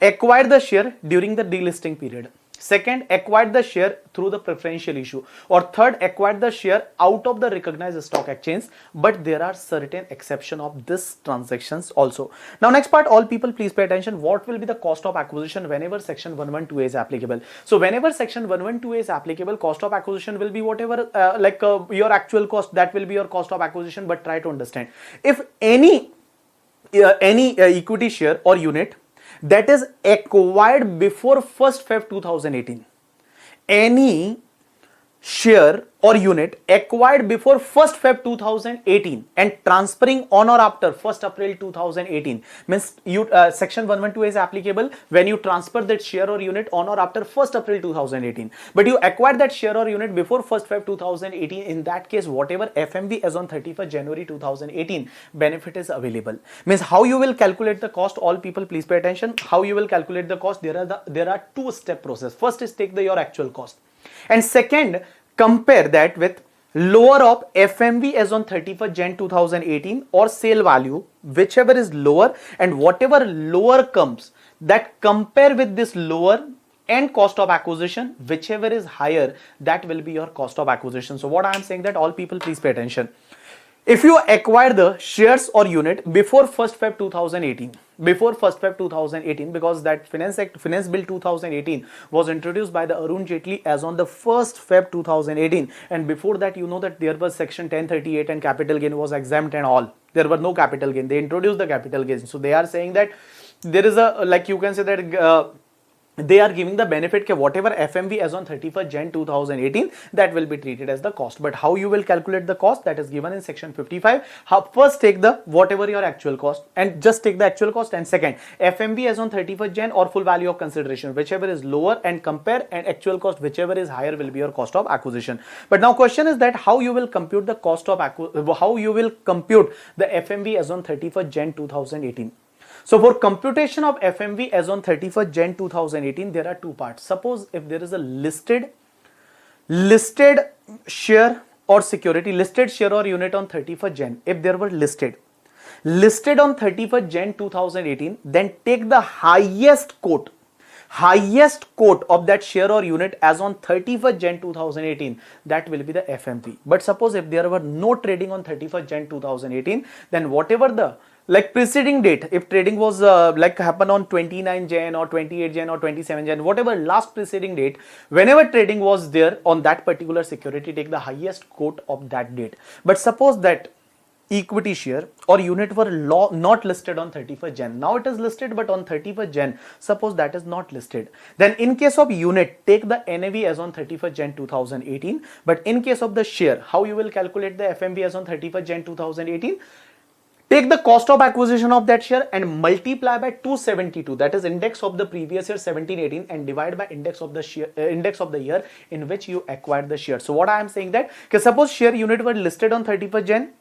acquire the share during the delisting period. Second, acquired the share through the preferential issue. Or third, acquired the share out of the recognized stock exchange. But there are certain exceptions of this transactions also. Now next part, all people please pay attention. What will be the cost of acquisition whenever section 112(a) is applicable? So whenever section 112(a) is applicable, cost of acquisition will be whatever your actual cost, that will be your cost of acquisition. But try to understand, if any equity share or unit that is acquired before 1st Feb 2018, any share or unit acquired before 1st Feb 2018 and transferring on or after 1st April 2018, means you section 112 is applicable when you transfer that share or unit on or after 1st April 2018, but you acquired that share or unit before 1st Feb 2018. In that case, whatever FMV as on 31st January 2018, benefit is available. Means how you will calculate the cost, all people please pay attention. How you will calculate the cost, there are 2-step process. First is take your actual cost, and second, compare that with lower of FMV as on 31st Jan 2018 or sale value, whichever is lower, and whatever lower comes, that compare with this lower and cost of acquisition, whichever is higher, that will be your cost of acquisition. So what I am saying that all people please pay attention. If you acquire the shares or unit before 1st Feb 2018, because that Finance Bill 2018 was introduced by the Arun Jaitley as on the 1st Feb 2018, and before that you know that there was section 1038 and capital gain was exempt and all. There were no capital gain. They introduced the capital gain. So they are saying that there is a, like you can say that they are giving the benefit that whatever FMV as on 31st Jan 2018, that will be treated as the cost. But how you will calculate the cost, that is given in section 55. First take the whatever your actual cost and just take the actual cost, and second FMV as on 31st Jan or full value of consideration, whichever is lower, and compare, and actual cost whichever is higher will be your cost of acquisition. But now question is that how you will compute the cost of how you will compute the FMV as on 31st Jan 2018. So for computation of FMV as on 31st Jan 2018, there are two parts. Suppose if there is a listed share or security, listed share or unit on 31st Jan, if there were listed on 31st Jan 2018, then take the highest quote of that share or unit as on 31st Jan 2018, that will be the FMV. But suppose if there were no trading on 31st Jan 2018, then whatever the preceding date, if trading was happened on 29 Jan or 28 Jan or 27 Jan, whatever last preceding date, whenever trading was there on that particular security, take the highest quote of that date. But suppose that equity share or unit were not listed on 31st Jan. Now it is listed, but on 31st Jan, suppose that is not listed. Then in case of unit, take the NAV as on 31st Jan 2018. But in case of the share, how you will calculate the FMV as on 31st Jan 2018? Take the cost of acquisition of that share and multiply by 272, that is index of the previous year 1718, and divide by index of the share, index of the year in which you acquired the share. So what I am saying that, suppose share unit were listed on 31st Jan,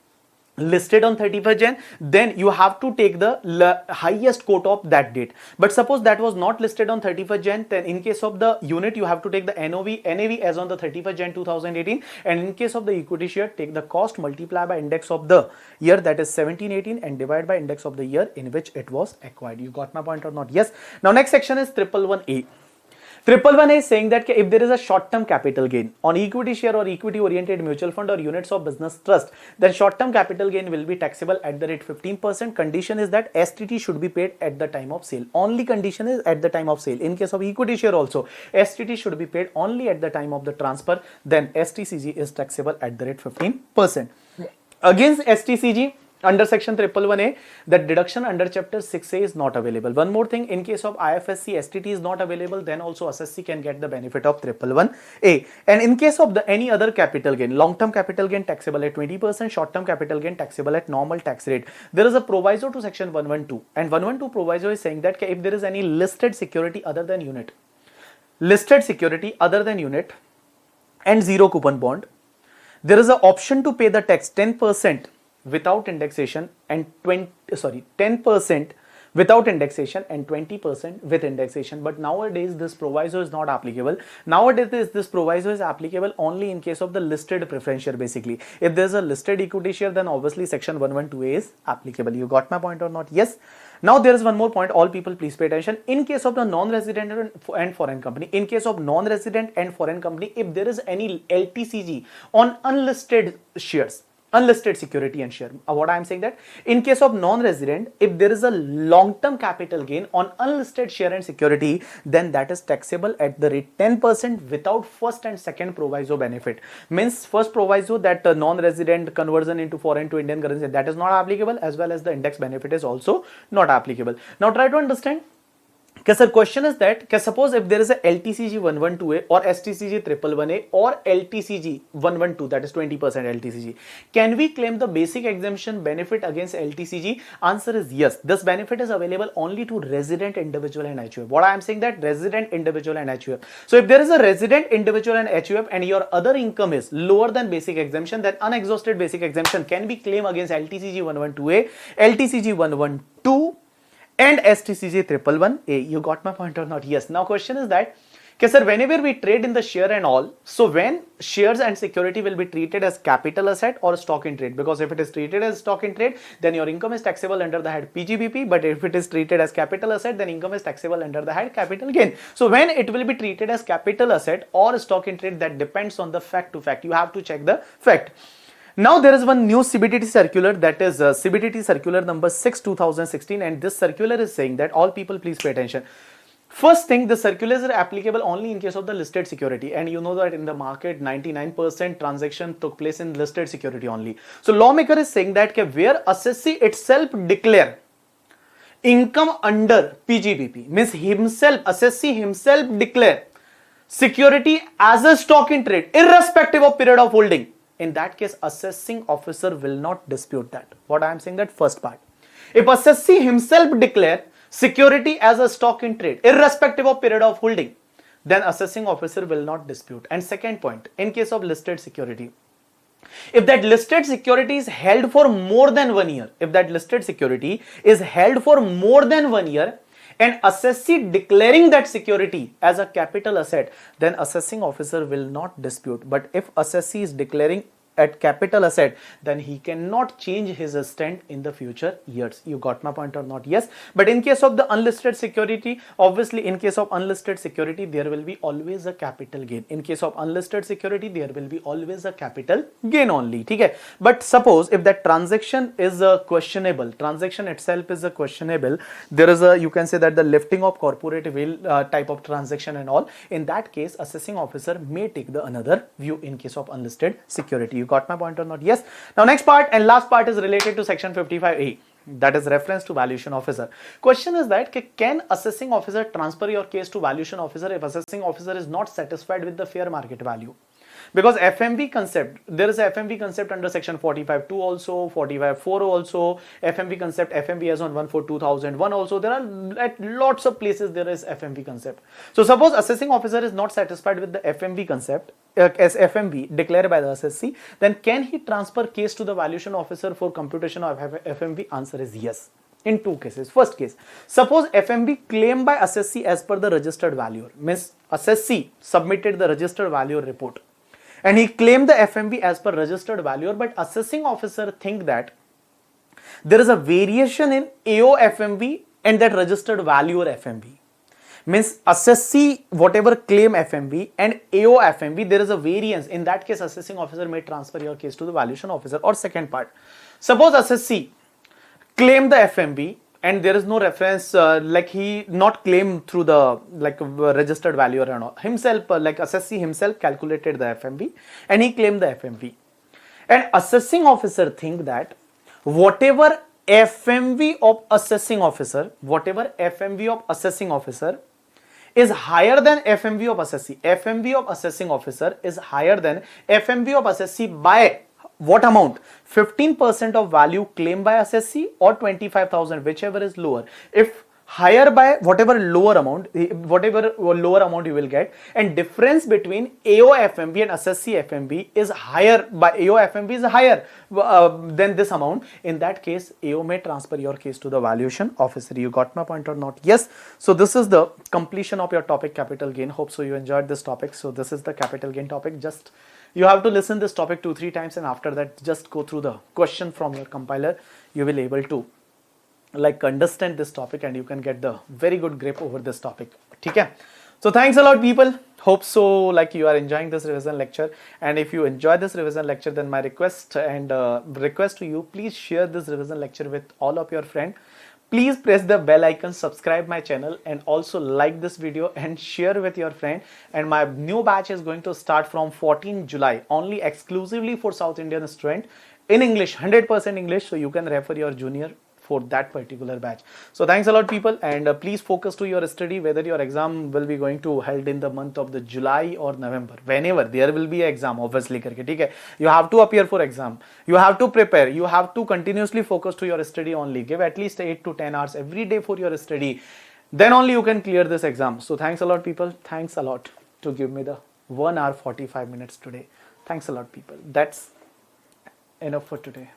then you have to take the highest quote of that date. But suppose that was not listed on 31st Jan, then in case of the unit, you have to take the NAV as on the 31st Jan 2018, and in case of the equity share, take the cost, multiply by index of the year, that is 1718, and divide by index of the year in which it was acquired. You got my point or not? Yes. Now next section is 111A. 111A is saying that if there is a short-term capital gain on equity share or equity-oriented mutual fund or units of business trust, then short-term capital gain will be taxable at the rate 15%. Condition is that STT should be paid at the time of sale. Only condition is at the time of sale. In case of equity share also, STT should be paid only at the time of the transfer. Then STCG is taxable at the rate 15%. Against STCG, under section 111A, the deduction under chapter 6A is not available. One more thing, in case of IFSC, STT is not available, then also SSC can get the benefit of 111A. And in case of any other capital gain, long-term capital gain taxable at 20%, short-term capital gain taxable at normal tax rate. There is a proviso to section 112, and 112 proviso is saying that if there is any listed security other than unit, and zero coupon bond, there is an option to pay the tax 10% without indexation and 10% without indexation and 20% with indexation. But nowadays this proviso is not applicable. Nowadays this proviso is applicable only in case of the listed preference share. Basically, if there's a listed equity share, then obviously section 112A is applicable. You got my point or not? Yes. Now there is one more point, all people please pay attention. In case of the non-resident and foreign company, if there is any LTCG on unlisted shares, unlisted security and share. What I am saying that in case of non-resident, if there is a long-term capital gain on unlisted share and security, then that is taxable at the rate 10% without first and second proviso benefit. Means first proviso, that non-resident conversion into foreign to Indian currency, that is not applicable, as well as the index benefit is also not applicable. Now try to understand. Sir, question is that suppose if there is a LTCG 112A or STCG 111A or LTCG 112, that is 20% LTCG, can we claim the basic exemption benefit against LTCG? Answer is yes. This benefit is available only to resident individual and HUF. What I am saying that resident individual and HUF. So if there is a resident individual and HUF and your other income is lower than basic exemption, then unexhausted basic exemption can be claimed against LTCG 112A, LTCG 112 and STCG 111A. You got my point or not? Yes. Now question is that, sir, whenever we trade in the share and all, so when shares and security will be treated as capital asset or stock in trade? Because if it is treated as stock in trade, then your income is taxable under the head PGBP. But if it is treated as capital asset, then income is taxable under the head capital gain. So when it will be treated as capital asset or stock in trade, that depends on the fact to fact. You have to check the fact. Now there is one new CBDT circular, that is CBDT circular number 6 2016, and this circular is saying that all people please pay attention. First thing, the circulars are applicable only in case of the listed security, and you know that in the market 99% transaction took place in listed security only. So lawmaker is saying that where assessee itself declare income under PGBP, means himself, assessee himself declare security as a stock in trade irrespective of period of holding, in that case assessing officer will not dispute that. What I am saying, that first part, if assessee himself declare security as a stock in trade irrespective of period of holding, then assessing officer will not dispute. And second point, in case of listed security, if that listed security is held for more than 1 year, if that listed security is held for more than 1 year and assessee declaring that security as a capital asset, then assessing officer will not dispute. But if assessee is declaring at capital asset, then he cannot change his stand in the future years. You got my point or not? Yes. But in case of the unlisted security, obviously in case of unlisted security, there will be always a capital gain. In case of unlisted security, there will be always a capital gain only. Okay? But suppose if that transaction is questionable, transaction itself is a questionable, there is a, you can say that the lifting of corporate will type of transaction and all, in that case assessing officer may take the another view in case of unlisted security. You got my point or not? Yes. Now next part and last part is related to section 55A, that is reference to valuation officer. Question is that can assessing officer transfer your case to valuation officer if assessing officer is not satisfied with the fair market value? Because FMV concept, there is a FMV concept under section 45.2 also, 45.4 also, FMV concept, FMV as on 1/4/2001 also. There are at lots of places there is FMV concept. So suppose assessing officer is not satisfied with the FMV concept as FMV declared by the assessee, then can he transfer case to the valuation officer for computation of FMV? Answer is yes. In two cases. First case, suppose FMV claimed by assessee as per the registered valuer, means assessee submitted the registered valuer report and he claimed the FMV as per registered valuer, but assessing officer think that there is a variation in AO FMV and that registered valuer FMV. Means assessee whatever claim FMV and AO FMV, there is a variance. In that case, assessing officer may transfer your case to the valuation officer. Or second part, suppose assessee claim the FMV and there is no reference, like he not claim through the registered valuer and all, himself like assessee himself calculated the FMV and he claimed the FMV, and assessing officer think that whatever FMV of assessing officer, whatever FMV of assessing officer is higher than FMV of assessee, FMV of assessing officer is higher than FMV of assessee by what amount? 15% of value claimed by assessee or 25,000, whichever is lower. If higher by whatever lower amount, whatever lower amount you will get, and difference between AO FMV and assessee FMV is higher, by AO FMV is higher than this amount, in that case AO may transfer your case to the valuation officer. You got my point or not? Yes. So this is the completion of your topic capital gain. Hope so you enjoyed this topic. So this is the capital gain topic. Just you have to listen this topic 2-3 times and after that just go through the question from your compiler. You will able to like understand this topic and you can get the very good grip over this topic. Okay? So thanks a lot people. Hope so like you are enjoying this revision lecture, and if you enjoy this revision lecture, then my request to you, please share this revision lecture with all of your friends. Please press the bell icon, subscribe my channel, and also like this video and share with your friend. And my new batch is going to start from 14 July only, exclusively for South Indian student in English, 100% English. So you can refer your junior for that particular batch. So thanks a lot people, and please focus to your study, whether your exam will be going to held in the month of the July or November, whenever there will be an exam, obviously karke, you have to appear for exam, you have to prepare, you have to continuously focus to your study only, give at least 8 to 10 hours every day for your study, then only you can clear this exam. So thanks a lot people, thanks a lot to give me the 1 hour 45 minutes today. Thanks a lot people. That's enough for today.